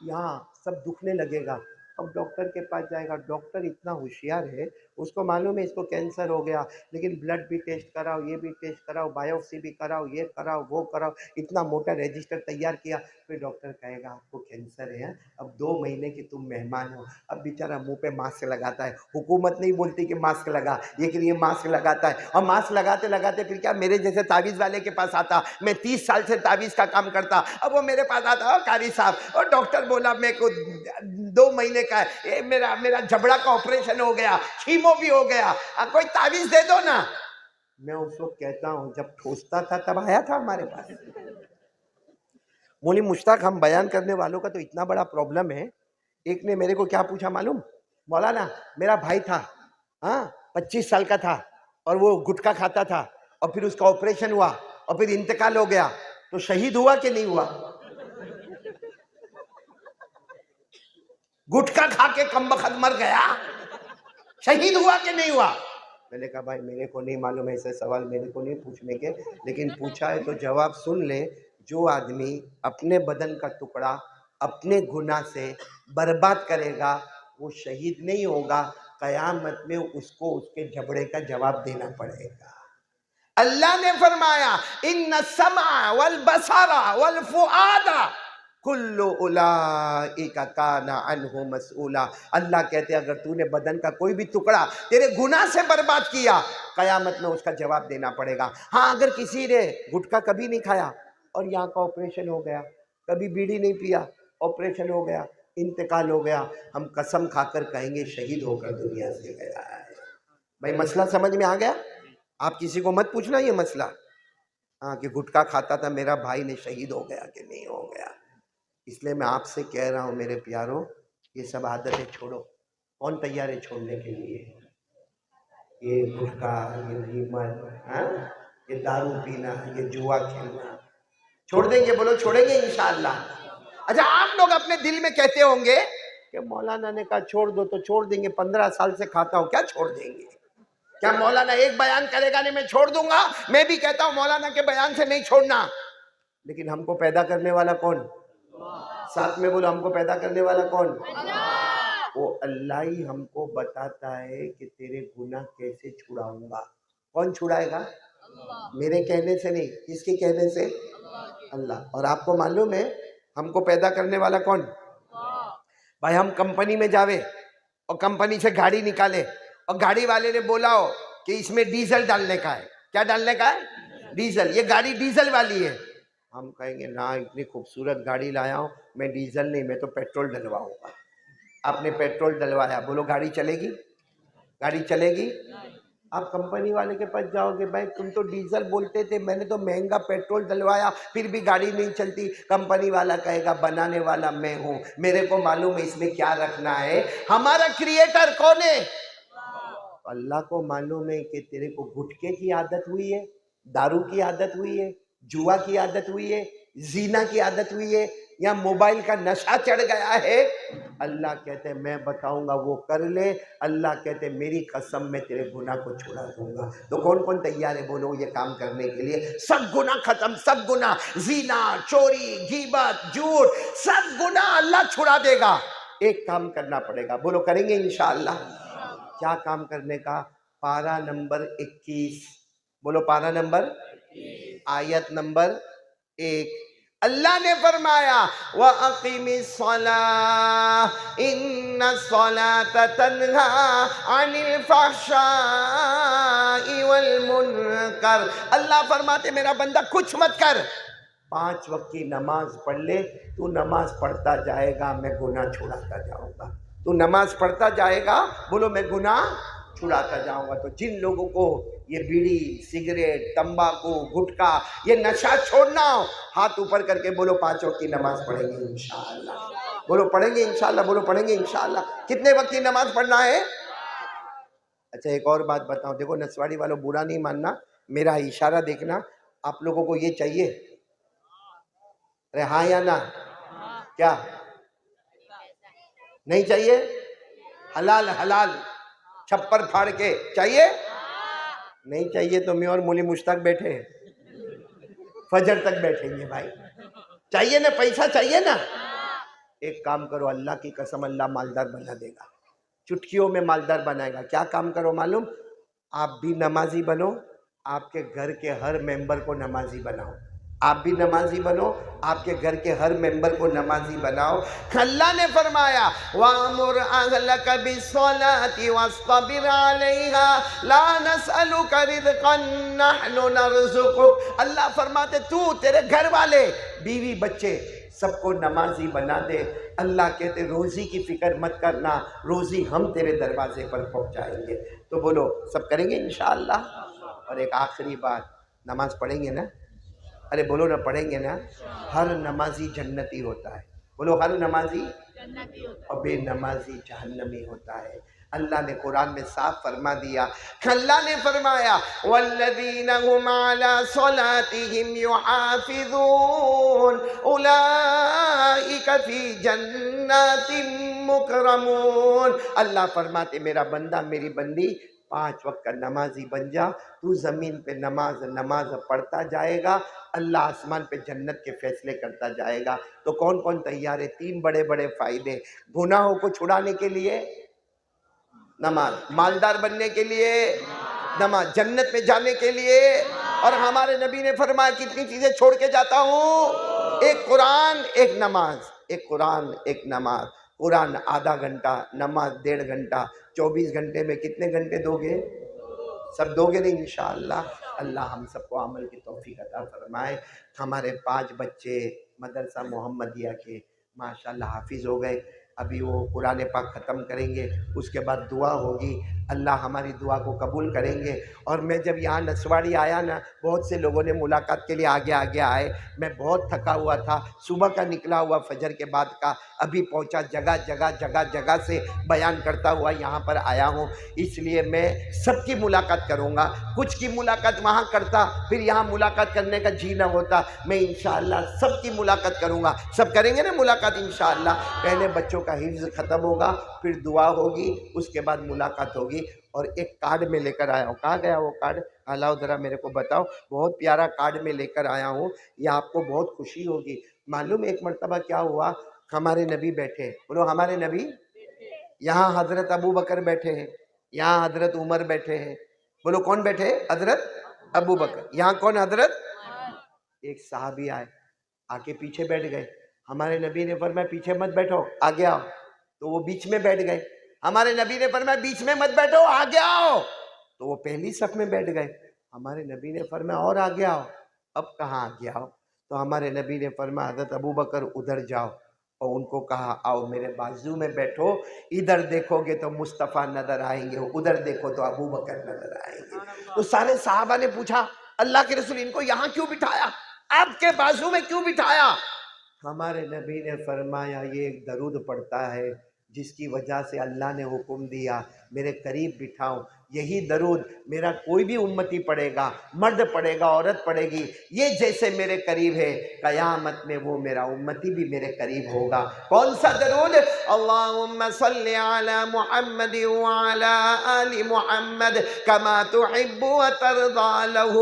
یہاں سب دکھنے لگے گا۔ اب ڈاکٹر کے پاس جائے گا، ڈاکٹر اتنا ہوشیار ہے، اس کو معلوم ہے اس کو کینسر ہو گیا، لیکن بلڈ بھی ٹیسٹ کراؤ، یہ بھی ٹیسٹ کراؤ، بایوپسی بھی کراؤ، یہ کراؤ وہ کراؤ، اتنا موٹا رجسٹر تیار کیا، پھر ڈاکٹر کہے گا آپ کو کینسر ہے، اب 2 مہینے کی تم مہمان ہو۔ اب بیچارہ منہ پہ ماسک لگاتا ہے، حکومت نہیں بولتی کہ ماسک لگا، لیکن یہ ماسک لگاتا ہے، اور ماسک لگاتے لگاتے پھر کیا میرے جیسے تعویذ والے کے پاس آتا، میں 30 سال سے تعویذ کا کام کرتا، اب وہ میرے پاس آتا، قاری صاحب، اور ڈاکٹر بولا میرے کو 2 مہینے کا ہے، میرا جبڑا کا آپریشن ہو گیا، کیمو بھی ہو گیا، کوئی تعویذ دے دو نا۔ میں اس وقت کہتا ہوں جب ٹھوستا تھا تب آیا تھا ہمارے پاس۔ مولی مشتاق، ہم بیان کرنے والوں کا تو اتنا بڑا پرابلم ہے، ایک نے میرے کو کیا پوچھا معلوم؟ مولانا میرا بھائی تھا، ہاں 25 سال کا تھا اور وہ گٹکا کھاتا تھا اور پھر اس کا آپریشن ہوا اور پھر انتقال ہو گیا، تو شہید ہوا کہ نہیں ہوا؟ گٹکا کھا کے کمبخت مر گیا، شہید ہوا کہ نہیں ہوا؟ میں نے کہا بھائی میرے کو نہیں معلوم، ایسے سوال میرے کو نہیں پوچھنے کے، لیکن پوچھا ہے تو جواب سن لے۔ جو آدمی اپنے بدن کا ٹکڑا اپنے گناہ سے برباد کرے گا وہ شہید نہیں ہوگا، قیامت میں اس کو اس کے جھگڑے کا جواب دینا پڑے گا۔ اللہ نے فرمایا ان السمع والبصر والفؤاد کل اولئک کان عنہ مسئولا۔ اللہ کہتے ہیں اگر تو نے بدن کا کوئی بھی ٹکڑا تیرے گناہ سے برباد کیا، قیامت میں اس کا جواب دینا پڑے گا۔ ہاں اگر کسی نے گٹکا کبھی نہیں کھایا اور یہاں کا آپریشن ہو گیا، کبھی بیڑی نہیں پیا، آپریشن ہو گیا، انتقال ہو گیا، ہم قسم کھا کر کہیں گے شہید ہو کر دنیا سے گیا ہے۔ بھائی مسئلہ سمجھ میں آ گیا؟ آپ کسی کو مت پوچھنا یہ مسئلہ، ہاں کہ گٹکا کھاتا تھا میرا بھائی نے شہید ہو گیا کہ نہیں ہو گیا۔ اس لیے میں آپ سے کہہ رہا ہوں میرے پیاروں، یہ سب عادتیں چھوڑو۔ کون تیار ہے چھوڑنے کے لیے؟ یہ گٹکا، یہ غیبت، یہ دارو پینا، یہ جوا کھیلنا چھوڑ دیں گے؟ بولو چھوڑیں گے انشاءاللہ۔ اچھا آپ لوگ اپنے دل میں کہتے ہوں گے کہ مولانا نے کہا چھوڑ دو تو چھوڑ دیں گے، 15 سال سے کھاتا ہوں، کیا چھوڑ دیں گے؟ کیا مولانا ایک بیان کرے گا نہیں میں چھوڑ دوں گا؟ میں بھی کہتا ہوں مولانا کے بیان سے نہیں چھوڑنا، لیکن ہم کو پیدا کرنے والا کون؟ ساتھ میں بولو ہم کو پیدا کرنے والا کون؟ وہ اللہ ہی ہم کو بتاتا ہے کہ تیرے گناہ کیسے چھڑاؤں گا۔ کون چھڑائے گا؟ میرے کہنے سے نہیں، کس کے کہنے سے؟ اللہ۔ اور آپ کو معلوم ہے ہم کو پیدا کرنے والا کون؟ بھائی ہم کمپنی میں جاوے اور کمپنی سے گاڑی نکالے اور گاڑی والے نے بولا ہو کہ اس میں ڈیزل ڈالنے کا ہے، کیا ڈالنے کا ہے؟ ڈیزل، یہ گاڑی ڈیزل والی ہے، ہم کہیں گے نا اتنی خوبصورت گاڑی لایا ہوں میں ڈیزل نہیں میں تو پیٹرول ڈلواؤں گا۔ آپ نے پیٹرول ڈلوایا، بولو گاڑی چلے گی؟ گاڑی چلے گی؟ آپ کمپنی والے کے پاس جاؤ گے بھائی تم تو ڈیزل بولتے تھے، میں نے تو مہنگا پیٹرول ڈلوایا پھر بھی گاڑی نہیں چلتی، کمپنی والا کہے گا بنانے والا میں ہوں، میرے کو معلوم ہے اس میں کیا رکھنا ہے۔ ہمارا کریٹر کون ہے؟ اللہ کو معلوم ہے کہ تیرے کو گٹکے کی عادت ہوئی ہے، دارو کی عادت ہوئی ہے، جوا کی عادت ہوئی ہے، زینا کی عادت ہوئی ہے، یا موبائل کا نشہ چڑھ گیا ہے۔ اللہ کہتے ہیں میں بتاؤں گا وہ کر لے، اللہ کہتے ہیں میری قسم میں تیرے گناہ کو چھڑا دوں گا۔ تو کون کون تیار ہے بولو یہ کام کرنے کے لیے؟ سب گناہ ختم، سب گناہ، زینا، چوری، غیبت، جھوٹ، سب گناہ اللہ چھڑا دے گا۔ ایک کام کرنا پڑے گا، بولو کریں گے انشاءاللہ؟ کیا کام کرنے کا؟ پارہ نمبر 21، بولو پارہ نمبر، آیت نمبر 1۔ اللہ نے فرمایا وَأَقِمِ الصَّلَاةَ إِنَّ الصَّلَاةَ تَنْهَىٰ عَنِ الْفَحْشَاءِ وَالْمُنکَرِ۔ اللہ فرماتے میرا بندہ کچھ مت کر، 5 وقت کی نماز پڑھ لے، تو نماز پڑھتا جائے گا میں گناہ چھڑاتا جاؤں گا۔ تو نماز پڑھتا جائے گا، بولو میں گناہ چھڑاتا جاؤں گا۔ تو جن لوگوں کو یہ بیڑی، سگریٹ، تمباکو، گٹکا، یہ نشہ چھوڑنا ہو، ہاتھ اوپر کر کے بولو 5 وقت کی نماز پڑھیں گے انشاءاللہ۔ بولو پڑھیں گے انشاءاللہ، بولو پڑھیں گے انشاءاللہ۔ کتنے وقت کی نماز پڑھنا ہے؟ اچھا ایک اور بات بتاؤں، دیکھو نسواڑی والوں برا نہیں ماننا، میرا اشارہ دیکھنا، آپ لوگوں کو یہ چاہیے؟ ارے ہاں یا نہ؟ کیا نہیں چاہیے؟ حلال حلال چھپر پھاڑ کے چاہیے؟ نہیں چاہیے تو میں اور مولی مشتاق بیٹھے ہیں، فجر تک بیٹھیں گے بھائی۔ چاہیے نا؟ پیسہ چاہیے نا؟ ایک کام کرو، اللہ کی قسم اللہ مالدار بنا دے گا، چٹکیوں میں مالدار بنائے گا۔ کیا کام کرو معلوم؟ آپ بھی نمازی بنو، آپ کے گھر کے ہر ممبر کو نمازی بناؤ۔ آپ بھی نمازی بنو، آپ کے گھر کے ہر ممبر کو نمازی بناؤ۔ اللہ نے فرمایا وَأْمُرْ أَهْلَكَ بِالصَّلَاةِ وَاصْطَبِرْ عَلَيْهَا لَا نَسْأَلُكَ رِزْقًا نَحْنُ نَرْزُقُكَ۔ اللہ فرماتے تو تیرے گھر والے، بیوی بچے سب کو نمازی بنا دے۔ اللہ کہتے روزی کی فکر مت کرنا، روزی ہم تیرے دروازے پر پہنچائیں گے۔ تو بولو سب کریں گے انشاءاللہ۔ اور ایک آخری بات، نماز پڑھیں گے نا؟ ارے بولو نا پڑھیں گے نا؟ ہر نمازی جنتی ہوتا ہے، بولو ہر نمازی اور بے نمازی جہنمی ہوتا ہے۔ اللہ نے قرآن میں صاف فرما دیا، اللہ نے فرمایا والذین هم علی صلاتهم یحافظون اولئک فی جنات مکرمون۔ اللہ فرماتے میرا بندہ میری بندی 5 وقت کا نمازی بن جا، تو زمین پہ نماز پڑھتا جائے گا، اللہ آسمان پہ جنت کے فیصلے کرتا جائے گا۔ تو کون کون تیار ہے؟ 3 بڑے بڑے فائدے، گناہوں کو چھڑانے کے لیے نماز، مالدار بننے کے لیے نماز، جنت میں جانے کے لیے، اور ہمارے نبی نے فرمایا کتنی چیزیں چھوڑ کے جاتا ہوں، ایک قرآن ایک نماز، ایک قرآن ایک نماز۔ قرآن آدھا گھنٹہ، نماز 1.5 گھنٹہ، 24 گھنٹے میں کتنے گھنٹے دو گے؟ سب دو گے نہیں انشاءاللہ؟ اللہ ہم سب کو عمل کی توفیق عطا فرمائے۔ ہمارے 5 بچے مدرسہ محمدیہ کے ماشاءاللہ حافظ ہو گئے، ابھی وہ قرآن پاک ختم کریں گے، اس کے بعد دعا ہوگی، اللہ ہماری دعا کو قبول کریں گے۔ اور میں جب یہاں نسواڑی آیا نا، بہت سے لوگوں نے ملاقات کے لیے آگے آئے، میں بہت تھکا ہوا تھا، صبح کا نکلا ہوا فجر کے بعد کا، ابھی پہنچا، جگہ سے بیان کرتا ہوا یہاں پر آیا ہوں، اس لیے میں سب کی ملاقات کروں گا، کچھ کی ملاقات وہاں کرتا پھر یہاں ملاقات کرنے کا جی نہ ہوتا، میں انشاءاللہ سب کی ملاقات کروں گا، سب کریں گے نا ملاقات انشاءاللہ۔ پہلے بچوں کا حفظ ختم ہوگا، پھر دعا ہوگی، اس کے بعد ملاقات ہوگی۔ اور ایک کارڈ میں لے کر آیا ہوں، کہاں گیا وہ کارڈ؟ لاؤ ذرا میرے کو بتاؤ، بہت پیارا کارڈ میں لے کر آیا ہوں، یہ آپ کو بہت خوشی ہوگی۔ معلوم ایک مرتبہ کیا ہوا، ہمارے نبی بیٹھے، بولو ہمارے نبی، یہاں حضرت ابو بکر بیٹھے ہیں، یہاں حضرت عمر بیٹھے ہیں، بولو کون بیٹھے؟ حضرت ابو بکر، یہاں کون؟ حضرت۔ ایک صحابی آئے، آ کے پیچھے بیٹھ گئے، ہمارے نبی نے فرمایا پیچھے مت بیٹھو آگے آؤ، تو وہ بیچ میں بیٹھ گئے، ہمارے نبی نے فرمایا بیچ میں مت بیٹھو آگے آؤ، تو وہ پہلی صف میں بیٹھ گئے، ہمارے نبی نے فرمایا اور آگے آؤ، اب کہاں آگے آؤ؟ تو ہمارے نبی نے فرمایا حضرت ابو بکر ادھر جاؤ، اور ان کو کہا آؤ میرے بازو میں بیٹھو، ادھر دیکھو گے تو مصطفیٰ نظر آئیں گے، ادھر دیکھو تو ابو بکر نظر آئیں گے۔ تو سارے صحابہ نے پوچھا اللہ کے رسول ان کو یہاں کیوں بٹھایا، آپ کے بازو میں کیوں بٹھایا؟ ہمارے نبی نے فرمایا یہ ایک درود پڑھتا ہے جس کی وجہ سے اللہ نے حکم دیا میرے قریب بٹھاؤ، یہی درود میرا کوئی بھی امتی پڑھے گا، مرد پڑھے گا، عورت پڑھے گی، یہ جیسے میرے قریب ہے قیامت میں وہ میرا امتی بھی میرے قریب ہوگا۔ کون سا درود؟ اللہم صلی علی محمد وعلی آل محمد کما تحب وترضى لہ۔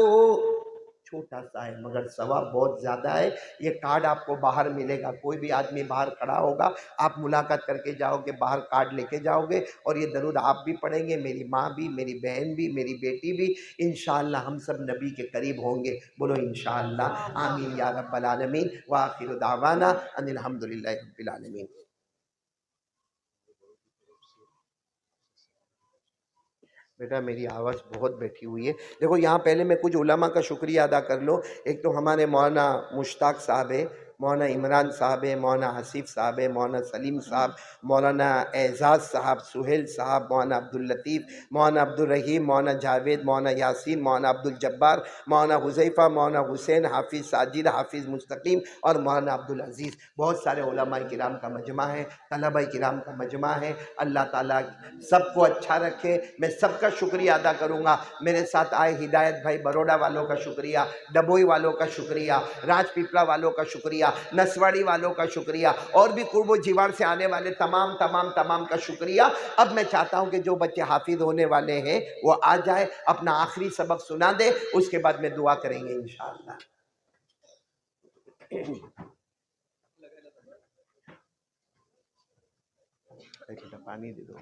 چھوٹا سا ہے مگر ثواب بہت زیادہ ہے۔ یہ کارڈ آپ کو باہر ملے گا، کوئی بھی آدمی باہر کھڑا ہوگا، آپ ملاقات کر کے جاؤ گے، باہر کارڈ لے کے جاؤ گے، اور یہ درود آپ بھی پڑھیں گے، میری ماں بھی، میری بہن بھی، میری بیٹی بھی، انشاءاللہ ہم سب نبی کے قریب ہوں گے، بولو انشاءاللہ آمین یا رب العالمین، وآخر دعوانا ان الحمدللہ رب العالمین۔ بیٹا میری آواز بہت بیٹھی ہوئی ہے، دیکھو یہاں پہلے میں کچھ علماء کا شکریہ ادا کر لو۔ ایک تو ہمارے مولانا مشتاق صاحب ہے، مولانا عمران صاحب ہے، مولانا حسیب صاحب ہے، مولانا سلیم صاحب، مولانا اعزاز صاحب، سہیل صاحب، مولانا عبداللطیف، مولانا عبدالرحیم، مولانا جاوید، مولانا یاسین، مولانا عبدالجبار، مولانا حذیفہ، مولانا حسین، حافظ ساجد، حافظ مستقیم، اور مولانا عبدالعزیز۔ بہت سارے علماء کرام کا مجمع ہے، طلباء کرام کا مجمع ہے، اللہ تعالیٰ سب کو اچھا رکھے۔ میں سب کا شکریہ ادا کروں گا، میرے ساتھ آئے ہدایت بھائی بروڈا والوں کا شکریہ، ڈبوئی والوں کا شکریہ، راج پیپلا والوں کا شکریہ، نسواڑی والوں کا شکریہ، اور بھی قرب و جوار سے آنے والے تمام کا شکریہ۔ اب میں چاہتا ہوں کہ جو بچے حافظ ہونے والے ہیں وہ آ جائے، اپنا آخری سبق سنا دے، اس کے بعد میں دعا کریں گے انشاءاللہ۔ ایک پانی دے دو۔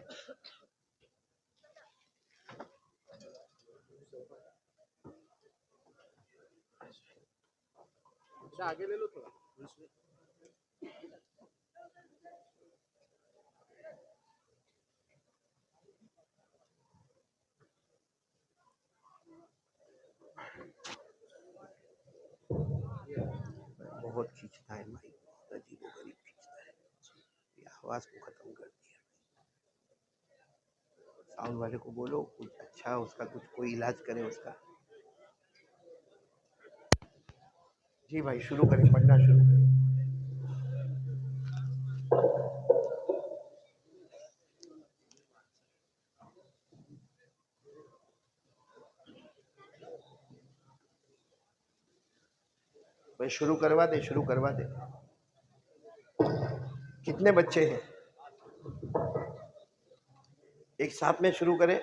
آگے لے لو تھوڑا۔ بہت کھینچتا ہے مائک، بہت عجیب و غریب کھینچتا ہے، یہ آواز کو ختم کر دیا۔ ساؤنڈ والے کو بولو کچھ اچھا اس کا کچھ کوئی علاج کرے اس کا۔ جی بھائی شروع کریں، پڑھنا شروع کریں۔ میں شروع کروا دے کتنے بچے ہیں ایک ساتھ میں شروع کریں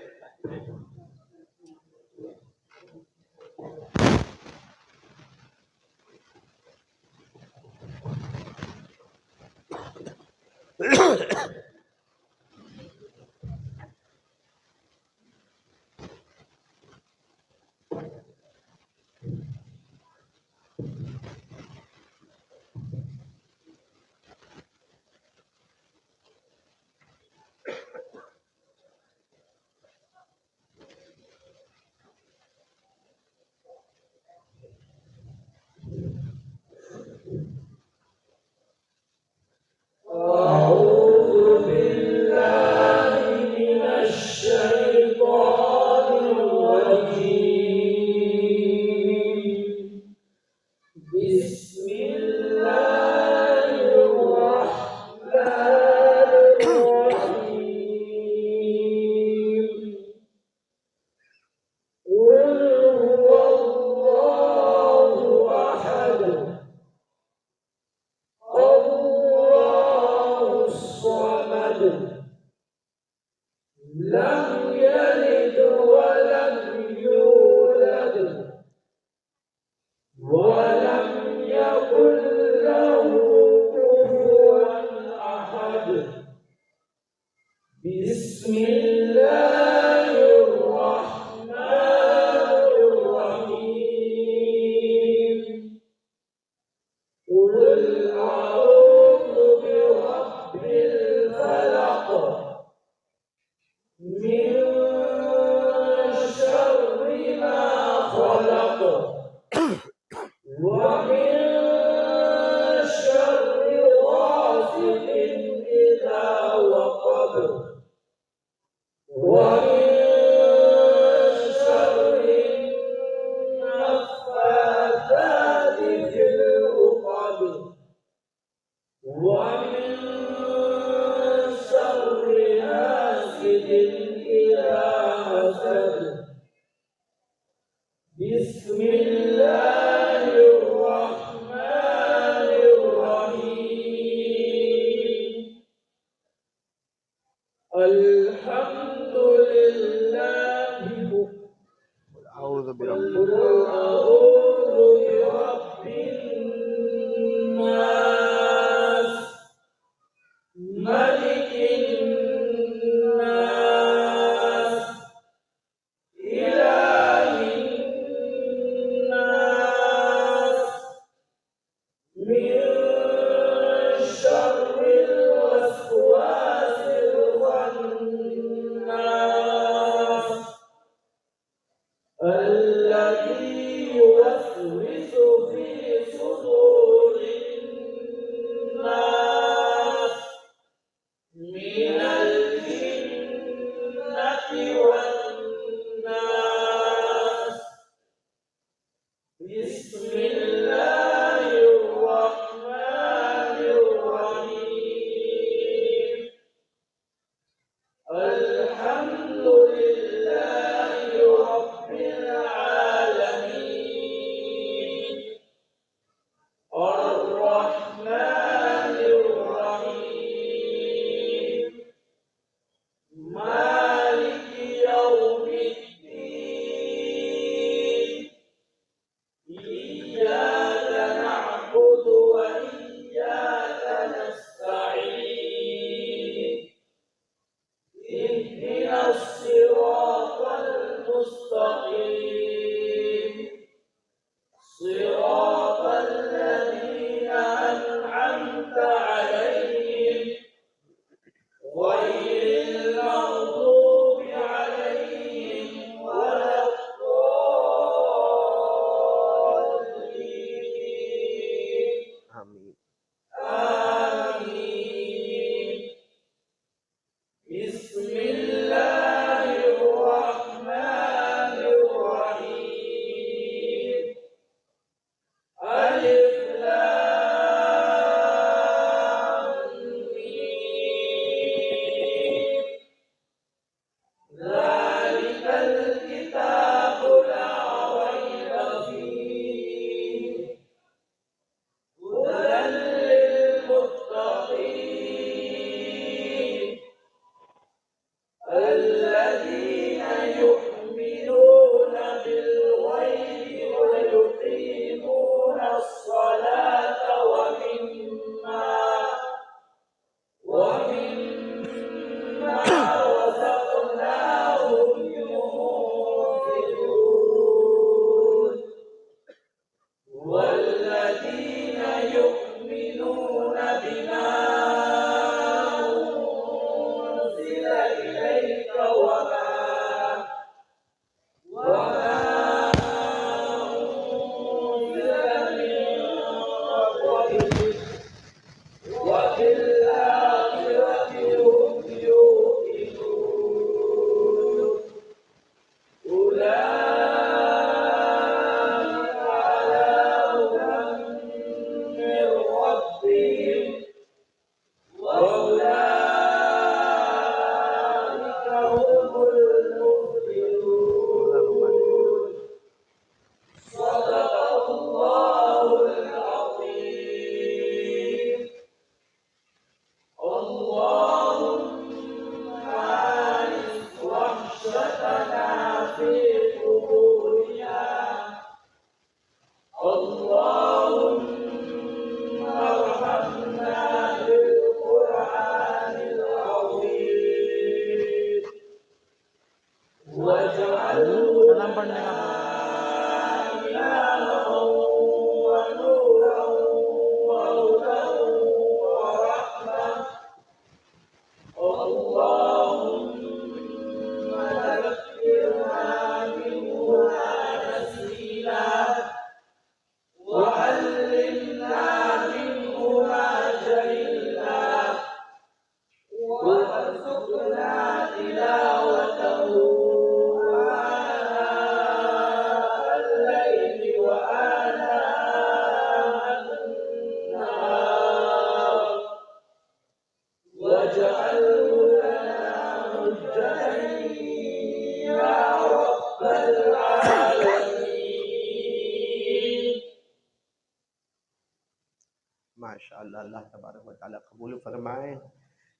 ماشاءاللہ، اللہ تبارک و تعالیٰ قبول فرمائے۔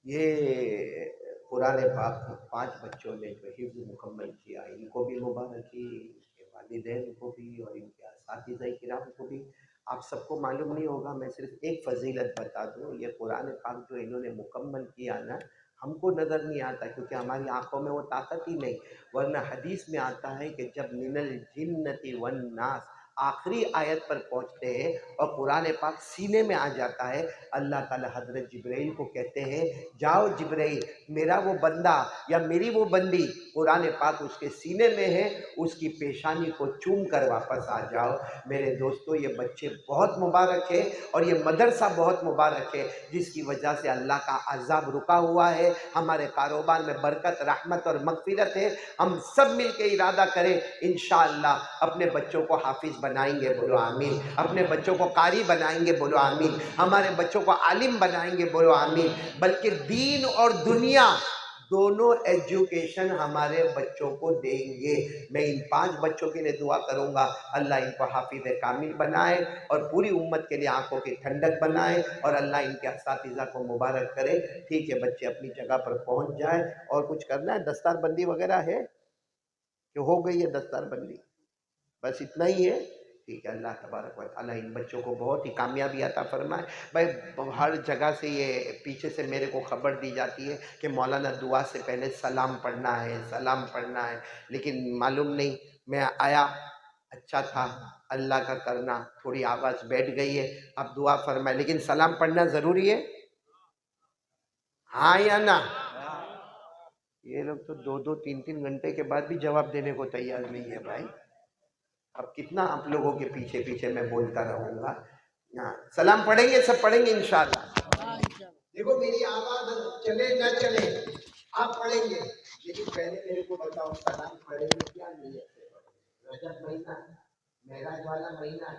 یہ قرآن پاک 5 بچوں نے جو حفظ مکمل کیا، ان کو بھی مبارکی، ان کے والدین کو بھی اور ان کے اساتذہ کرام کو بھی۔ آپ سب کو معلوم نہیں ہوگا، میں صرف ایک فضیلت بتا دوں، یہ قرآن پاک جو انہوں نے مکمل کیا نا، ہم کو نظر نہیں آتا کیونکہ ہماری آنکھوں میں وہ طاقت ہی نہیں، ورنہ حدیث میں آتا ہے کہ جب من الجنۃ والناس آخری آیت پر پہنچتے ہیں اور قرآن پاک سینے میں آ جاتا ہے، اللہ تعالیٰ حضرت جبرائیل کو کہتے ہیں جاؤ جبرائیل، میرا وہ بندہ یا میری وہ بندی قرآن پاک اس کے سینے میں ہے، اس کی پیشانی کو چوم کر واپس آ جاؤ۔ میرے دوستو، یہ بچے بہت مبارک ہے اور یہ مدرسہ بہت مبارک ہے، جس کی وجہ سے اللہ کا عذاب رکا ہوا ہے، ہمارے کاروبار میں برکت، رحمت اور مغفرت ہے۔ ہم سب مل کے ارادہ کریں، انشاءاللہ اپنے بچوں کو حافظ بنائیں گے، بولو آمین۔ اپنے بچوں کو قاری بنائیں گے، بولو آمین۔ ہمارے بچوں کو عالم بنائیں گے، بولو آمین۔ بلکہ دین اور دنیا دونوں ایجوکیشن ہمارے بچوں کو دیں گے۔ میں ان 5 بچوں کے لیے دعا کروں گا، اللہ ان کو حافظ کامل بنائے اور پوری امت کے لیے آنکھوں کی ٹھنڈک بنائے، اور اللہ ان کے اساتذہ کو مبارک کرے۔ ٹھیک ہے، بچے اپنی جگہ پر پہنچ جائیں۔ اور کچھ کرنا ہے؟ دستار بندی وغیرہ ہے کہ ہو گئی ہے دستار بندی؟ بس اتنا ہی ہے؟ ٹھیک ہے، اللہ تبارک و تعالیٰ ان بچوں کو بہت ہی کامیابی عطا فرمائے۔ بھائی ہر جگہ سے یہ پیچھے سے میرے کو خبر دی جاتی ہے کہ مولانا دعا سے پہلے سلام پڑھنا ہے، سلام پڑھنا ہے، لیکن معلوم نہیں، میں آیا، اچھا تھا، اللہ کا کرنا، تھوڑی آواز بیٹھ گئی ہے، اب دعا فرمائے، لیکن سلام پڑھنا ضروری ہے، ہاں یا نہ؟ یہ لوگ تو 2-2 3-3 گھنٹے کے بعد بھی جواب دینے کو تیار نہیں ہے بھائی۔ اب کتنا آپ لوگوں کے پیچھے پیچھے میں بولتا رہوں گا؟ سلام پڑھیں گے، سب پڑھیں گے انشاءاللہ۔ دیکھو میری آواز چلے نہ چلے، آپ پڑھیں گے، لیکن پہلے میرے کو بتاؤ سلام پڑھیں گے کیا نیت سے؟ رجب مہینہ، معراج والا مہینہ،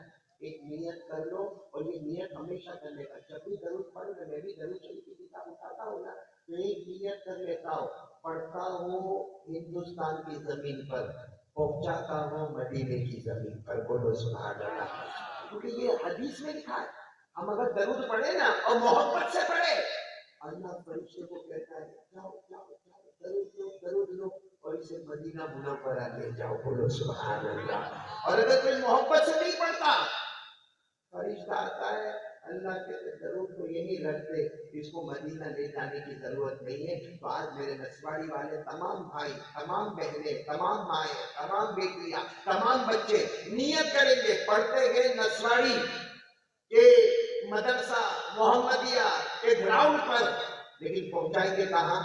ایک نیت کر لو، اور یہ نیت ہمیشہ کرنے کا، جب بھی درود پڑھ لو، میں بھی درود شریف کی کتاب اٹھاتا ہوں نا، تو ایک نیت کر لیتا ہوں، پڑھتا ہوں ہندوستان کی زمین پر، پہنچاتا ہوں مدینے کی زمین پر، بولو سبحان اللہ۔ کیونکہ یہ حدیث میں لکھا ہے، ہم اگر درود پڑھیں نا اور محبت سے پڑھیں، اللہ فرشتے کو کہتا ہے جاؤ جاؤ جاؤ، درود لو درود لو، اور اسے مدینہ منورہ لے جاؤ، بولو سبحان اللہ۔ اور اگر کوئی محبت سے نہیں پڑھتا، فرشتہ آتا ہے، اللہ کے درود کو یہی رکھ دے، اس کو مدینہ لے جانے کی ضرورت نہیں ہے۔ تو آج میرے نسواڑی والے تمام بھائی، تمام بہنیں، تمام مائیں، تمام بیٹیاں، تمام بچے نیت کریں گے، پڑھتے گئے نسواڑی کے مدرسہ محمدیہ کے گراؤنڈ پر، لیکن پہنچائیں گے کہاں؟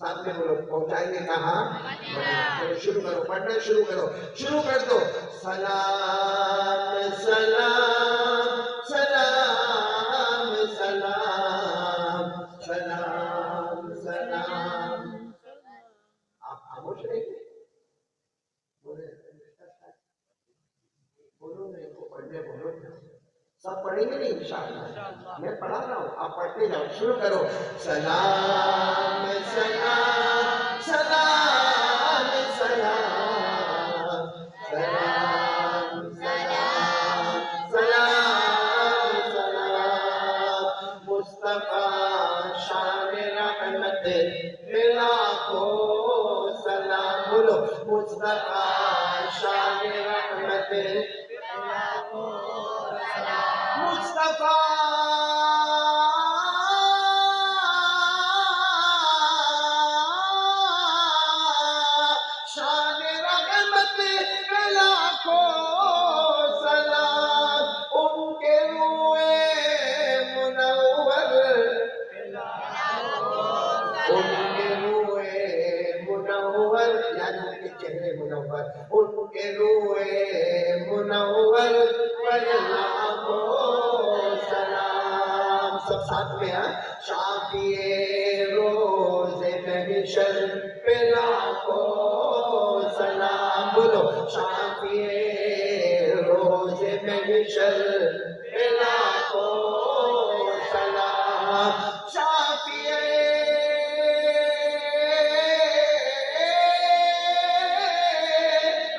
ساتھ میں بولو، پہنچائیں گے کہاں؟ شروع کرو، پڑھنا شروع کرو، شروع کر دو۔ سلام سلام سلام سلام سلام سلام۔ آپ خاموش رہیں گے؟ بولو نہیں کو پڑھنے بولو، سب پڑھیں گے نہیں انشاءاللہ؟ میں پڑھا رہا ہوں، آپ پڑھتے جاؤ، شروع کرو۔ سلام سلام سلام سلام سلام سلام سلام سلام، مصطفیٰ شان رحمت لاکھوں سلام، بولو مصطفیٰ شان رحمت مصطفیٰ شان رحمت لاکھوں سلام، ان کے روئے منور، ان کے روئے منور، یعنی ان کے چہرے منور، ان کے روئے منور پر لاکھوں سلام۔ سب ساتھ میں ہیں، شافعِ روز محشر پہ لاکھوں سلام، بولو شافعِ روز محشر پہ لاکھوں سلام، شافعِ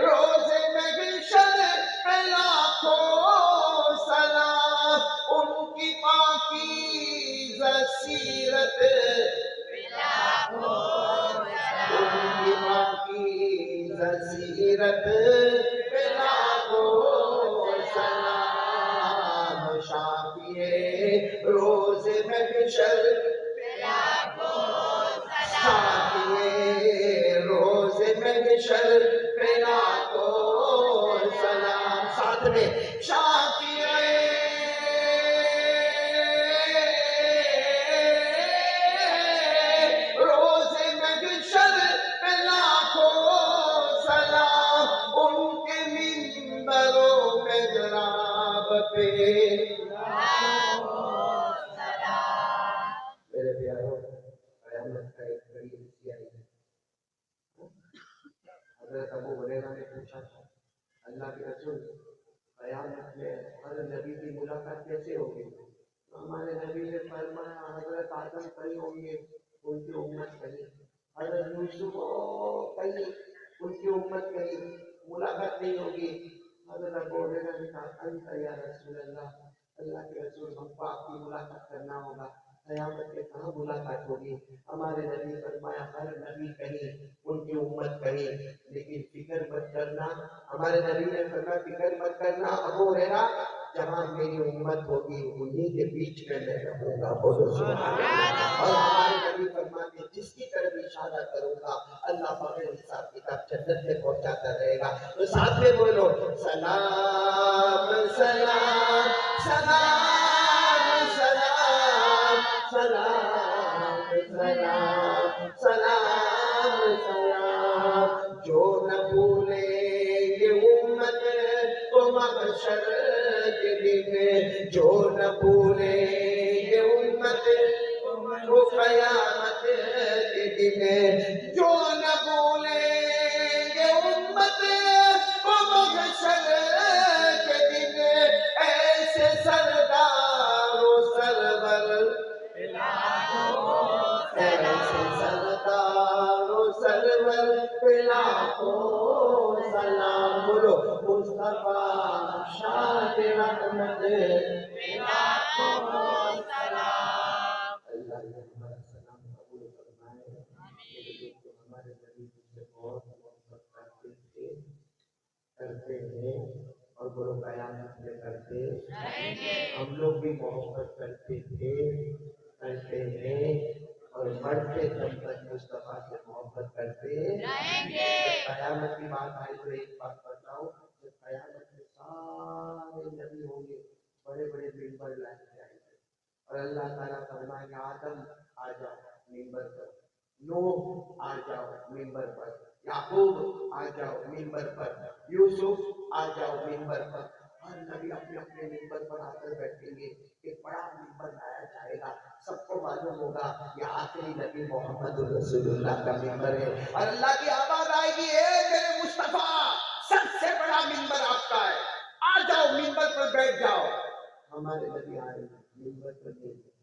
روز محشر پہ لاکھوں سلام، ان کی محشر ساتھیے روز محشر پہ لاکھوں سلام ساتھ میں روز محشر پہ لاکھوں سلام ان کے منبروں میں جناب پہ میرے پیاروں قیامت کا ایک بڑی حصہ ہے حضرت ابو ہریرہ نے پوچھا تھا اللہ کے رسول قیامت میں ہر نبی کی ملاقات کیسے ہوگی؟ ہمارے نبی نے فرمایا حضرت آدم کہیں ہوں گے ان کی امت کہیں، حضرت یوسف کہیں ان کی امت کہیں، ملاقات نہیں ہوگی۔ حضرت ابو ہریرہ نے کہا انت یا رسول اللہ، اللہ کے رسول ہم کو آپ کی ملاقات کرنا ہوگا، قیامت میں کہاں ملاقات ہوگی؟ ہمارے نبی فرمایا ہر نبی کہیں ان کی امت کہیں، لیکن فکر مت کرنا، ہمارے نبی نے فرمایا فکر مت کرنا ابو ہریرہ، جہاں میری امت ہوگی انہی کے بیچ میں میں رہوں گا، بولو سبحان اللہ۔ اور ہمارے نبی فرماتے جس کی طرف اشارہ کروں گا اللہ بغیر حساب کتاب جنت میں پہنچاتا رہے گا۔ تو ساتھ میں بولو سلام سلام سلام سلام سلام سلام سلام سلام، جو نہ بھولے یہ امت کو محشر کے دن، جو نہ بھولے یہ امت کو قیامت کے دن، جو نہ بھولے یہ امت کو محشر کے دن، ایسے سردار و سرور ایسے سردار و سرور پہ لاکھوں سلام، بولو مصطفیٰ شاہ رحمت پہ لاکھوں سلام۔ اللہ نے ہمارا سلام قبول فرمائے۔ میرے دوستو ہمارے نبی سے بہت محبت کرتے ہیں اور بولو قیامت میں کرتے، ہم لوگ بھی محبت کرتے تھے، کرتے ہیں اور مرتے دم تک مصطفیٰ سے محبت کرتے رہیں گے۔ قیامت کی بات آئی تو ایک بات بتاؤ، جب قیامت میں سارے نبی ہوں گے بڑے بڑے ممبر لائے جائیں گے اور اللہ تعالیٰ فرمائیں گے آدم آ جاؤ ممبر پر، نوح آ جاؤ ممبر پر، یعقوب آ جاؤ ممبر پر، یوسف آ جاؤ ممبر پر۔ ہر نبی اپنے اپنے ممبر پر آ کر بیٹھیں گے، ایک بڑا ممبر لایا جائے گا، سب کو معلوم ہوگا یہ آخری نبی محمد رسول اللہ کا ممبر ہے، اور اللہ کی آواز آئے گی اے میرے مصطفیٰ سب سے بڑا ممبر آپ کا ہے، آ جاؤ ممبر پر بیٹھ جاؤ۔ ہمارے نبی آئے ممبر پر بیٹھ گئے،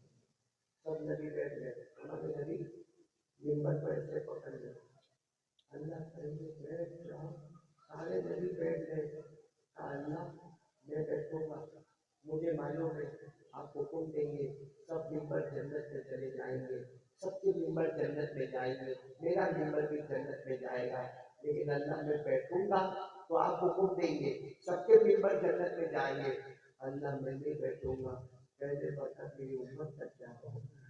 سب نبی بیٹھ گئے، ہمارے نبی ممبر پر ایسے پکڑ گئے، اللہ کہیں گے بیٹھ جاؤ، سارے نبی بیٹھ گئے، کہا اللہ میں بیٹھوں گا، مجھے معلوم ہے آپ حکم دیں گے سب ممبر جنت میں چلے جائیں گے، سب کے ممبر جنت میں جائیں گے، میرا ممبر بھی جنت میں جائے گا، لیکن اللہ میں بیٹھوں گا تو آپ حکم دیں گے سب کے ممبر جنت میں جائیں گے، اللہ میں نہیں بیٹھوں گا، پہلے بتا میری امت کا کیا ہوگا،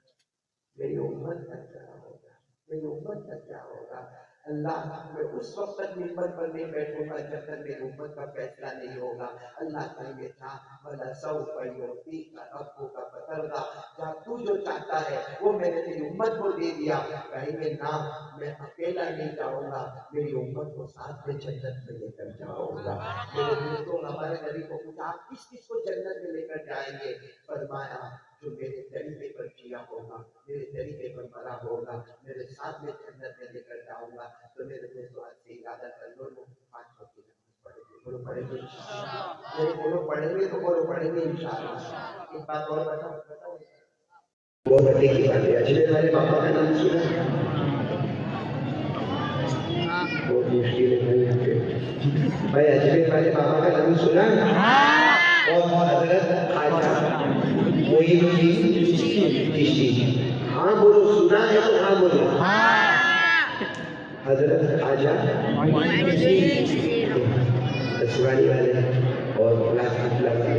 میری امت کا کیا ہوگا، میری امت کا کیا ہوگا۔ اللہ میں اس وقت تک ممبر پر نہیں بیٹھوں گا جب تک میری امت کا فیصلہ نہیں ہوگا۔ اللہ کہیں گے تھا وَلَسَوْفَ يُعْطِيكَ رَبُّكَ فَتَرْضَىٰ، جہاں تو جو چاہتا ہے وہ میں نے تیری امت کو دے دیا، کہیں گے نہ میں اکیلا نہیں جاؤں گا، میری امت کو ساتھ میں جنت میں لے کر جاؤں گا۔ میرے دوستوں ہمارے نبی کو پوچھا آپ کس کس کو جنت میں لے کر جائیں گے؟ فرمایا جو میرے طریقے پر جیا ہوگا، میرے طریقے پر مرا ہوگا، میرے ساتھ میں جنت میں لے کر جاؤں گا۔ تو میرے دوستوں آج سے ارادہ کر لو 5 وقت کی نماز پڑھیں گے، بولو پڑھیں گے انشاءاللہ، بولو پڑھیں گے تو بولو پڑھیں گے انشاءاللہ۔ ایک بات اور بتاؤ بہت بڑے کی بات ہے، اجمیر والے بابا کا نام سنا؟ بہت مشکل ہے بھائی، اجمیر والے بابا کا نام سنا؟ اور حضرت خواجہ معین الدین چشتی، ہاں بولو، سنا ہے تو ہاں بولو۔ حضرت خواجہ اسوانی والے اور لاکھ والے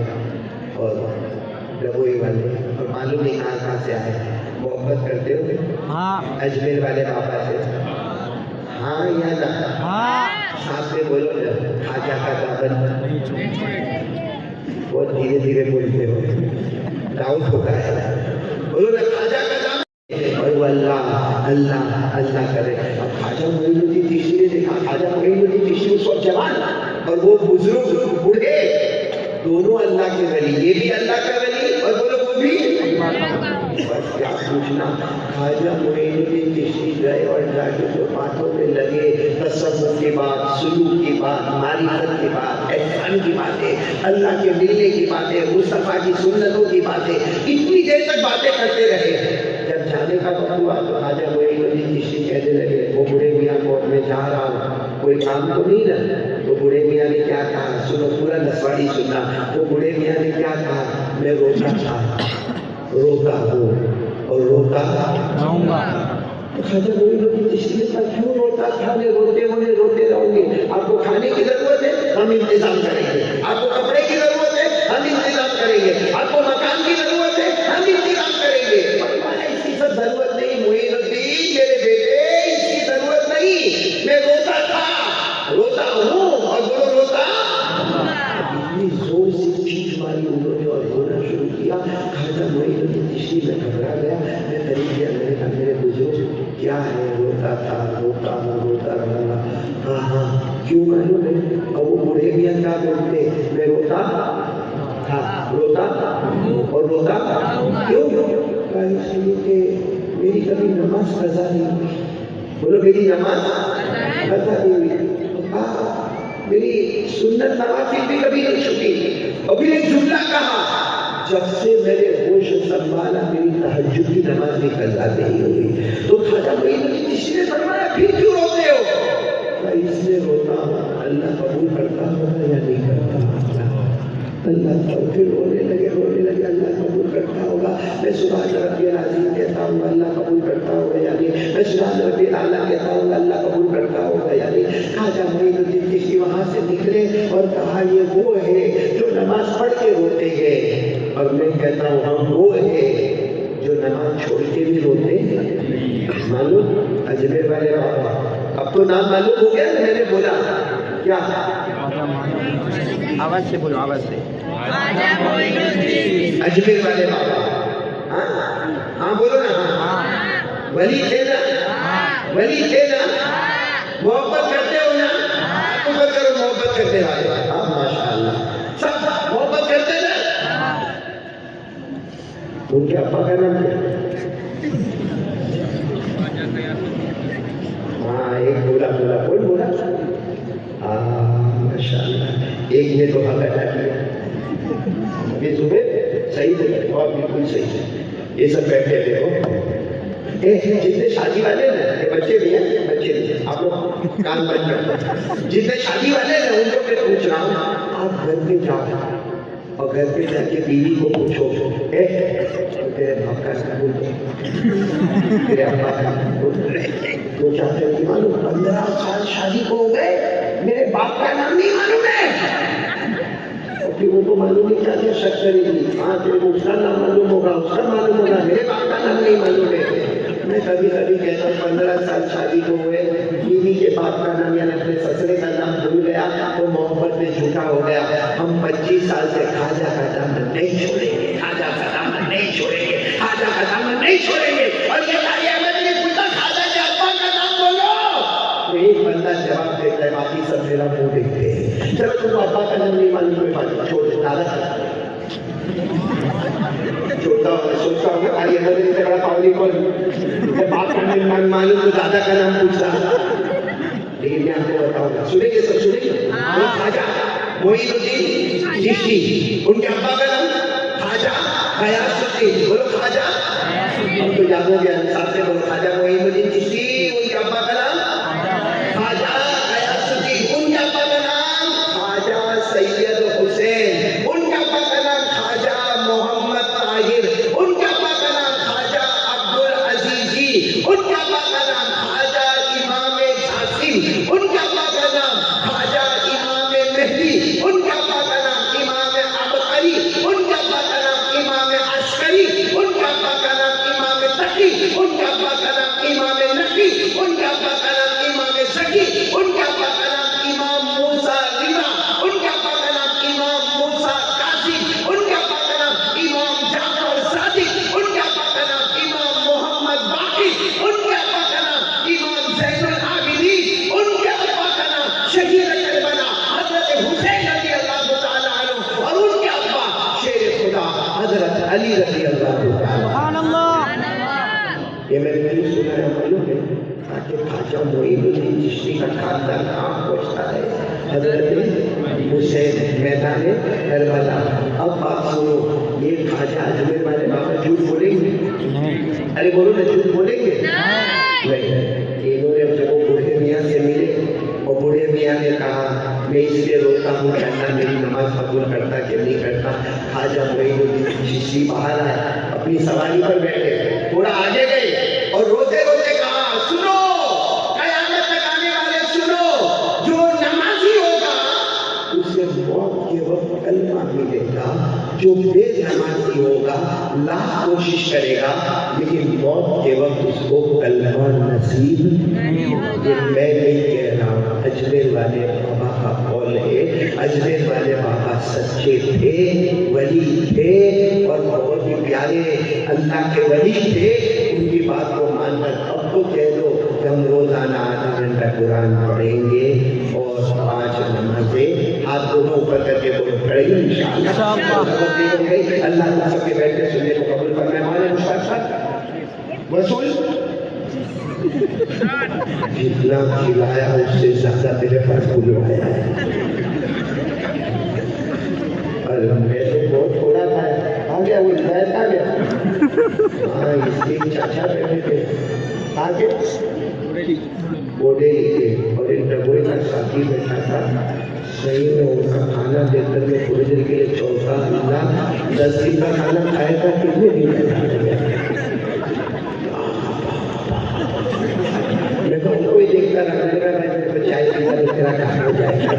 اور لبوئی والے اور معلوم نہیں کہاں سے آئے. محبت کرتے ہو ہاں اجمیر والے بابا سے؟ ہاں یا نہ؟ ہاں. ساتھ میں بولو نا خواجہ کا دامن. بہت دھیرے دھیرے بولتے ہو, ڈاؤٹ ہوتا ہے. بولو نا خواجہ کا دامن. اور وہ اللہ اللہ اللہ کرے. اب خواجہ معین الدین چشتی نے دیکھا, خواجہ معین الدین چشتی اس وقت جوان اور وہ بزرگ بوڑھے دونوں اللہ کے ولی, یہ بھی اللہ کا ولی اور بولو وہ بھی. بس کیا پوچھنا, خواجہ معین الدین چشتی گئے اور جا کے جو باتوں میں لگے, تصوف کی بات, سلوک کی بات, معرفت کی بات, احسان کی باتیں, اللہ کے ملنے کی باتیں, مصطفیٰ کی سنتوں کی باتیں, اتنی دیر تک باتیں کرتے رہے. جب جانے کا وقت ہوا تو خواجہ معین الدین چشتی کہنے لگے, وہ بوڑھے میاں کو میں جا رہا ہوں, کوئی کام تو نہیں نا؟ تو بوڑھے میاں نے کیا کہا, سنو پورا نسواڑی سننا. وہ بوڑھے میاں نے کیا کہا, میں روتا تھا, روتا ہوں اور روتا رہوں گا. خواجہ معین الدین چشتی نے کہا کیوں روتا تھا؟ میں روتے ہوئے روتے رہوں گے. آپ کو کھانے کی ضرورت ہے, ہم انتظام کریں گے. آپ کو کپڑے کی ضرورت ہے, ہم انتظام کریں گے. آپ کو مکان کی ضرورت ہے, ہم انتظام کریں گے. اس کی سب ضرورت نہیں معین الدین میرے بیٹے, اس کی ضرورت نہیں. میں روتا تھا, روتا ہوں اور بولو روتا. اتنی زور سے چیخ ماری انہوں نے اور رونا شروع کیا. خواجہ معین الدین چشتی میں گھبرا گیا. میں قریب گیا, میں نے کہا میرے بزرگ کیا ہے؟ روتا تھا, روتا ہوں, روتا رہوں گا. ہاں ہاں کیوں معلوم ہے؟ اور وہ بوڑھے بھی کیا بولتے, میں روتا تھا, روتا اور روتا کیوں؟ اس لیے کہ میری کبھی نماز قضا نہیں ہوئی. بولو میری نماز قضا نہیں ہوئی. میری سنت نوافل بھی کبھی نہیں چھوٹی. ابھی ایک جملہ کہا, جب سے میں نے ہوش سنبھالا میری تہجد کی نماز بھی قضا نہیں ہوئی. تو خواجہ معین الدین چشتی نے فرمایا پھر کیوں روتے ہو؟ اس لیے روتا ہوں اللہ قبول کرتا ہوگا یا نہیں کرتا. اللہ پھر رونے لگے اللہ قبول کرتا ہوگا. میں سبحان ربی العظیم کہتا ہوں, اللہ قبول کرتا ہوگا یا نہیں. میں سبحان ربی الاعلیٰ کہتا ہوں, اللہ قبول کرتا ہوگا یا نہیں. خواجہ معین الدین چشتی وہاں سے نکلے اور کہا یہ وہ ہے جو نماز پڑھ کے روتے ہیں, اور میں کہتا ہوں ہم وہ ہے جو نماز چھوڑ کے بھی روتے ہیں. معلوم اجمیر والے بابا, اب تو نام معلوم ہو گیا. میں نے بولا کیا, آواز سے بولو, آواز سے. اجمیر والے بابا, ہاں بولو نا. ولی تھے نا, ولی تھے نا. محبت کرتے ہو نا, تو کرو محبت کرتے والے. ہاں ماشاء اللہ سب محبت کرتے نا. ان کے ابا کا نام کیا؟ ہاں ایک بولا کون بولا؟ ماشاء اللہ, ایک نے تو حق ادا کیا. یہ صبح صحیح ہے اور بالکل صحیح ہے. یہ سب بیٹھے دیکھو, جتنے شادی والے نا, یہ بچے بھی ہیں, بچے بھی ہیں, آپ لوگ کام بند کرتے. جتنے شادی والے نا ان کو میں پوچھ رہا ہوں, آپ گھر پہ جاؤ اور گھر پہ جا کے بیوی کو پوچھو تیرے باپ کا نام بول دو, تیرے ابا کا نام بول دو. وہ چاہتے ہیں کہ معلوم 15 سال شادی کو ہو گئے, میرے باپ کا نام نہیں معلوم ہے. اور پھر وہ تو معلوم نہیں کیا شک کرے گی. ہاں تیرے کو اس کا نام معلوم ہوگا, اس کا معلوم ہوگا, میرے باپ کا نام نہیں معلوم ہے. میں کبھی کہتا ہوں 15 سال شادی کو ہوئے, بیوی کے باپ کا نام یعنی اپنے سسرے کا نام بھول گیا تو محبت میں جھوٹا ہو گیا. ہم 25 سال سے خواجہ کا دامن نہیں چھوڑیں گے, خواجہ کا دامن نہیں چھوڑیں گے, خواجہ کا دامن نہیں چھوڑیں گے. اور یہ ساری احمد نے پوچھا خواجہ کے ابا کا نام بولو, تو ایک بندہ جواب دیتا ہے, باقی سب میرا منہ دیکھتے ہیں. چلو تم کو ابا کا نام نہیں معلوم ہے, چھوڑ دے. دادا چھوٹا سوچتا ہوں آئی احمد سے بڑا پاولی کون, باپ کا نام معلوم تو دادا کا نام پوچھتا. لیکن میں آپ کو بتاؤں گا, سنیں گے سب سنیں گے. خواجہ معین الدین چشتی, ان کے ابا کا نام خواجہ غیاث الدین. بولو خواجہ, ہم تو یادوں گے ساتھ سے بولو. خواجہ معین الدین چشتی, ان کے ابا کا نام خواجہ غیاث الدین, ان کے ابا کا نام خواجہ سید حسین, ان کے ابا کا نام خواجہ محمد طاہر, ان کے ابا کا نام خواجہ عبد العزیزی, ان کے ابا کا نام خواجہ امام جاسم, ان کے ابا کا نام خواجہ امام مہدی, ان کے ابا کا نام امام عبقری, ان کے ابا کا نام امام عسکری, علی رضی اللہ تعالیٰ. سبحان اللہ. یہ میں نے نہیں سنا ہے معلوم ہے تاکہ خواجہ معین الدین چشتی کا خاندان کام پہنچتا ہے. حضرت حسین میدان کربلا. اب بات سنو, یہ خواجہ اجمیر والے بابا جھوٹ بولیں گے؟ ارے بولو نا, جھوٹ بولیں گے؟ نہیں. انہوں نے جب وہ بوڑھے میاں سے ملے اور بوڑھے میاں نے کہا میں اس لیے روتا ہوں کہ اللہ میری نماز قبول کرتا کہ نہیں کرتا. خواجہ معین الدین چشتی باہر آئے, اپنی سواری پر بیٹھے, تھوڑا آگے گئے اور روتے روتے کہا سنو, قیامت تک آنے والے سنو, جو نمازی ہوگا اسے موت کے وقت کلمہ ملے گا, جو بے نمازی ہوگا لاکھ کوشش کرے گا لیکن موت کے وقت اس کو کلمہ نصیب نہیں ہوگا. یہ میں نہیں کہہ رہا ہوں, اجمیر والے بابا کا قول ہے. اجمیر والے بابا سچے تھے, ولی تھے اور بہت ہی پیارے اللہ کے ولی تھے. ان کی بات کو مان کر اب تو کہہ دو کہ ہم روزانہ آدھا گھنٹہ قرآن پڑھیں گے اور 5 نمازیں. ہاتھ دونوں اوپر کر کے بولو پڑھیں گے انشاءاللہ. اللہ کا سب کے بیٹھے سننے کو قبول فرمائے. ہمارے مشتاق صاحب وصول جتنا کھلایا اس سے زیادہ میرے پاس بلوایا ہے, اور میں تو بہت تھوڑا تھا. آ گیا وہ ہدایت آ گیا. ہاں اس لیے چاچا بیٹھے تھے آگے بوڑھے ہی تھے اور ایک ڈبوئی کا ساتھی بیٹھا تھا. صحیح میں ان کا کھانا دے کر میں تھوڑی دیر کے لیے چوکا. اللہ 10 دن کا کھانا کھایا تھا, کتنے دن کا کھانا گیا. میں تو ان کو ہی دیکھتا رہا, میں چائے پیتا تو تیرا کھانا ہو جائے گا.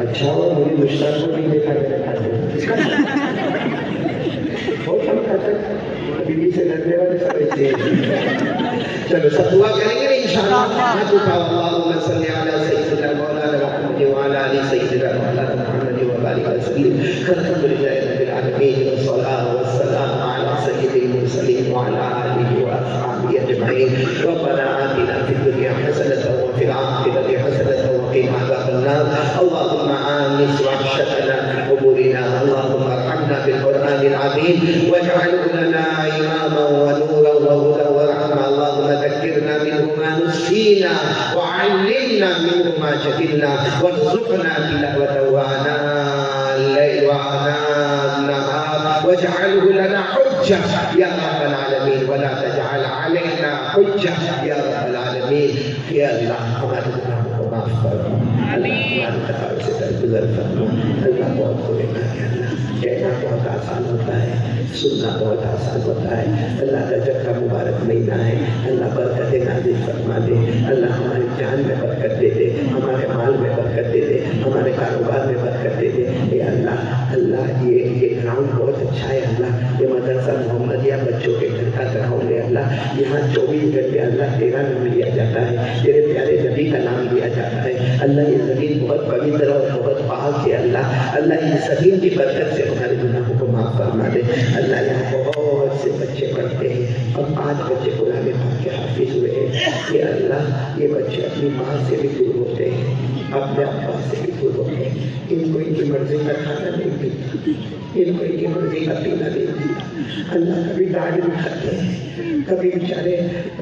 اچھا اور مجھے مشتاق کو نہیں دیکھا میرے کھانے بہت کم کھاتا ہے. بیوی سے لڑنے والے سب ایسے چلو سب دعا کریں گے انشاءاللہ. اللہم صلی علی سیدنا مولانا محمد وعلی آل سیدنا مولانا محمد وبارک وسلم. الحمدللہ رب العالمین والصلاۃ والسلام علی سید المرسلین وعلی آلہ واصحابہ اجمعین. ربنا آتنا فی الدنیا حسنۃ وفی الآخرۃ حسنۃ وقنا عذاب النار. اللهم آنس وحشتنا في قبورنا. اللهم ارحمنا بالقرآن العظيم واجعله لنا إماما ونورا وهدى ورحمة. اللهم ذكرنا منه ما نسينا وعلمنا منه ما جهلنا وارزقنا تلاوته آناء الليل وآناء النهار واجعله لنا حجة يا رب العالمين ولا تجعل علينا حجة يا رب العالمين. يا الله ہمارے گناہوں کو معاف فرما. اللہ ہمارے خطاؤں سے درگزر فرما. اللہ بہت بڑے اللہ کہنا بہت آسان ہوتا ہے, سننا بہت آسان ہوتا ہے. اللہ رجب کا مبارک مہینہ ہے. اللہ برکت نازل فرما دے. اللہ ہماری جان میں برکت دے دے, ہمارے مال میں برکت دے دے, ہمارے کاروبار میں برکت دے دے. اے اللہ اللہ یہ گراؤنڈ بہت اچھا ہے. اللہ یہ مدرسہ محمدیہ بچوں کے گھر کا گراؤنڈ ہے. اللہ یہاں 24 گھنٹے اللہ تیرا نام لیا جاتا ہے, تیرے پیارے نبی کا نام لیا جاتا ہے. اللہ یہ زمین بہت پوتر اور بہت پاک ہے. اللہ اس زمین کی برکت سے ہمارے گناہوں کو معاف فرما دے. اللہ یہاں بہت سے بچے پڑھتے ہیں, اب 5 بچے قرآن پاک کے حافظ ہوئے ہیں. کہ اللہ یہ بچے اپنی ماں سے بھی دور ہوتے ہیں, اپنے ابا سے بھی دور ہوتے ہیں. ان کو ان کی مرضی کا کھانا نہیں ملتا, ان کو ان کی مرضی کا پینا نہیں ملتا. اللہ کبھی ڈانٹ بھی کھاتے ہیں, کبھی بیچارے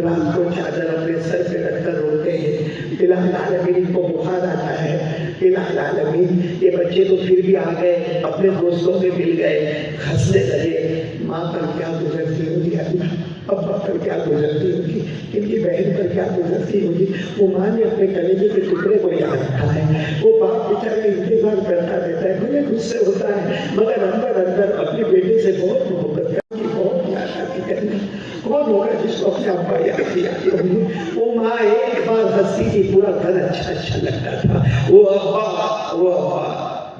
رات کو چادر اپنے سر پہ رکھ کر روتے ہیں. الہ العالمین ان کو بخار آتا ہے. الہ العالمین یہ بچے تو پھر بھی آ گئے, اپنے دوستوں سے مل گئے, ہنسنے لگے. ماں پر کیا گزرتی ہوگی اللہ, ابا پر کیا گزرتی ہوگی, ان کی بہن پر کیا گزرتی ہوگی. وہ ماں نے اپنے کلیجے کے ٹکڑے کو یاد رکھا ہے. وہ باپ بیچارہ انتظار کرتا رہتا ہے, بڑے غصے ہوتا ہے, مگر اندر اندر اپنے بیٹے سے بہت محبت کرتی, بہت یاد آتی کرنا. کون ہوگا جس کو اپنے ابا یاد آتی ہوگی. وہ ماں ایک بار ہنستی تھی, پورا گھر اچھا اچھا لگتا تھا. وہ ابا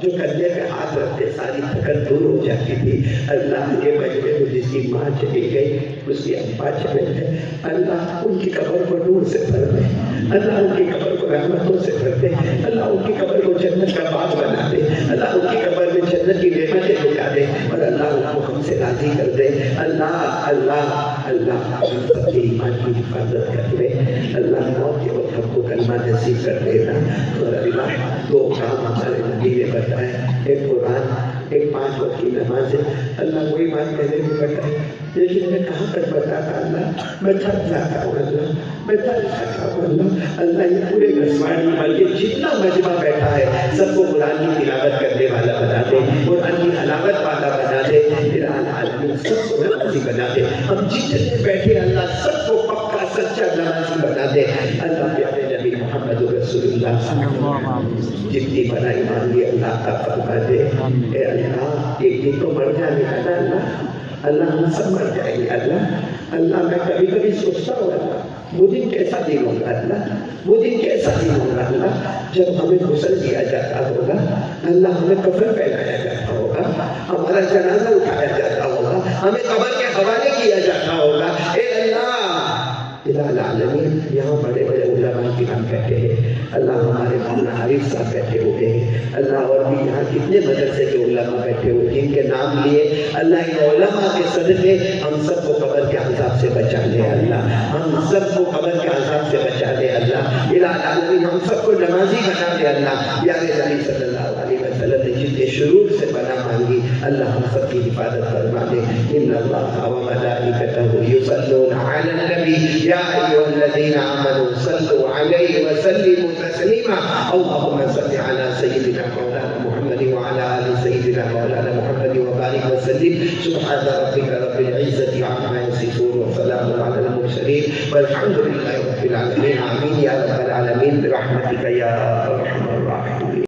جو کندھے پہ ہاتھ رکھتے ساری تھکن دور ہو جاتی تھی. اللہ یہ بچے کو جس کی ماں چلی گئی اس کی ابا چلے گئے, اللہ ان کی قبر کو نور سے بھر دے. اللہ ان کی قبر کو رحمتوں سے بھر دے. اللہ ان کی قبر کو جنت کا باغ بنا دے. اللہ ان کی قبر میں جنت کی نعمتیں لٹا دے, اور اللہ ان کو ہم سے راضی کر دے. اللہ اللہ ہم سب کے ایمان کی حفاظت کر لے. اللہ موت کے وقت ہم کو کلمہ نصیب کر دینا. اور اللہ دو کام ہمارے نبی نے بتائے, ایک قرآن, ایک 5 وقت کی نماز ہے. اللہ وہی بات میں نے بھی بتائی, لیکن میں کہاں تک بتاتا اللہ, میں تھک جاتا ہوں اللہ, میں تھک جاتا ہوں اللہ. اللہ یہ پورے گھسواڑی بلکہ جتنا مجمع بیٹھا ہے سب کو قرآن کی تلاوت کرنے والا بنا دے, قرآن کی تلاوت والا بنا دے. العالمین سب کو نمازی بنا دے. ہم جتنے بیٹھے اللہ سب کو پکا سچا نمازی بنا دے. اللہ پیارے نبی محمد رسول اللہ جتنی بڑا ایمان لی اللہ کا فرما دے. اے اللہ ایک دن تو مر جانے کا نا اللہ, اللہ ہم سب مر جائیں گے اللہ. اللہ میں کبھی کبھی سوچتا ہوں اللہ وہ دن کیسا دن ہوگا اللہ, وہ دن کیسا دن ہوگا اللہ جب ہمیں غسل دیا جاتا ہوگا اللہ, ہمیں کفن پہنایا جاتا ہوگا, ہمارا جنازہ اٹھایا جاتا ہوگا, ہمیں قبر کے حوالے کیا جاتا ہوگا. اے اللہ العالمین یہاں بڑے بڑے علماء کرام بیٹھے ہیں اللہ, ہمارے مولانا عارف صاحب بیٹھے ہوئے ہیں اللہ, اور بھی یہاں کتنے مدرسے کے علماء بیٹھے ہوئے جن کے نام لیے اللہ ان علماء کے صدقے ہم سب کو قبر کے عذاب سے بچا لے اللہ, ہم سب کو قبر کے عذاب سے بچا لے اللہ. العالمین ہم سب کو نمازی بنا دے اللہ. پیارے نبی صلی اللہ علیہ وسلم نے جن کے شرور سے پناہ مانگی اللہ ہم سب کی حفاظت فرما دے. ان اللہ و ملائکتہ یصلون علی النبی یا ایھا الذین آمنوا صلوا علیہ وسلموا تسلیما. اللهم صل علی سیدنا مولانا محمد وعلى آل سیدنا مولانا محمد وبارک وسلم. سبحان ربک رب العزة عما یصفون وسلام علی المرسلین والحمد للہ رب العالمین. آمین یا رب العالمین برحمتک یا ارحم الراحمین.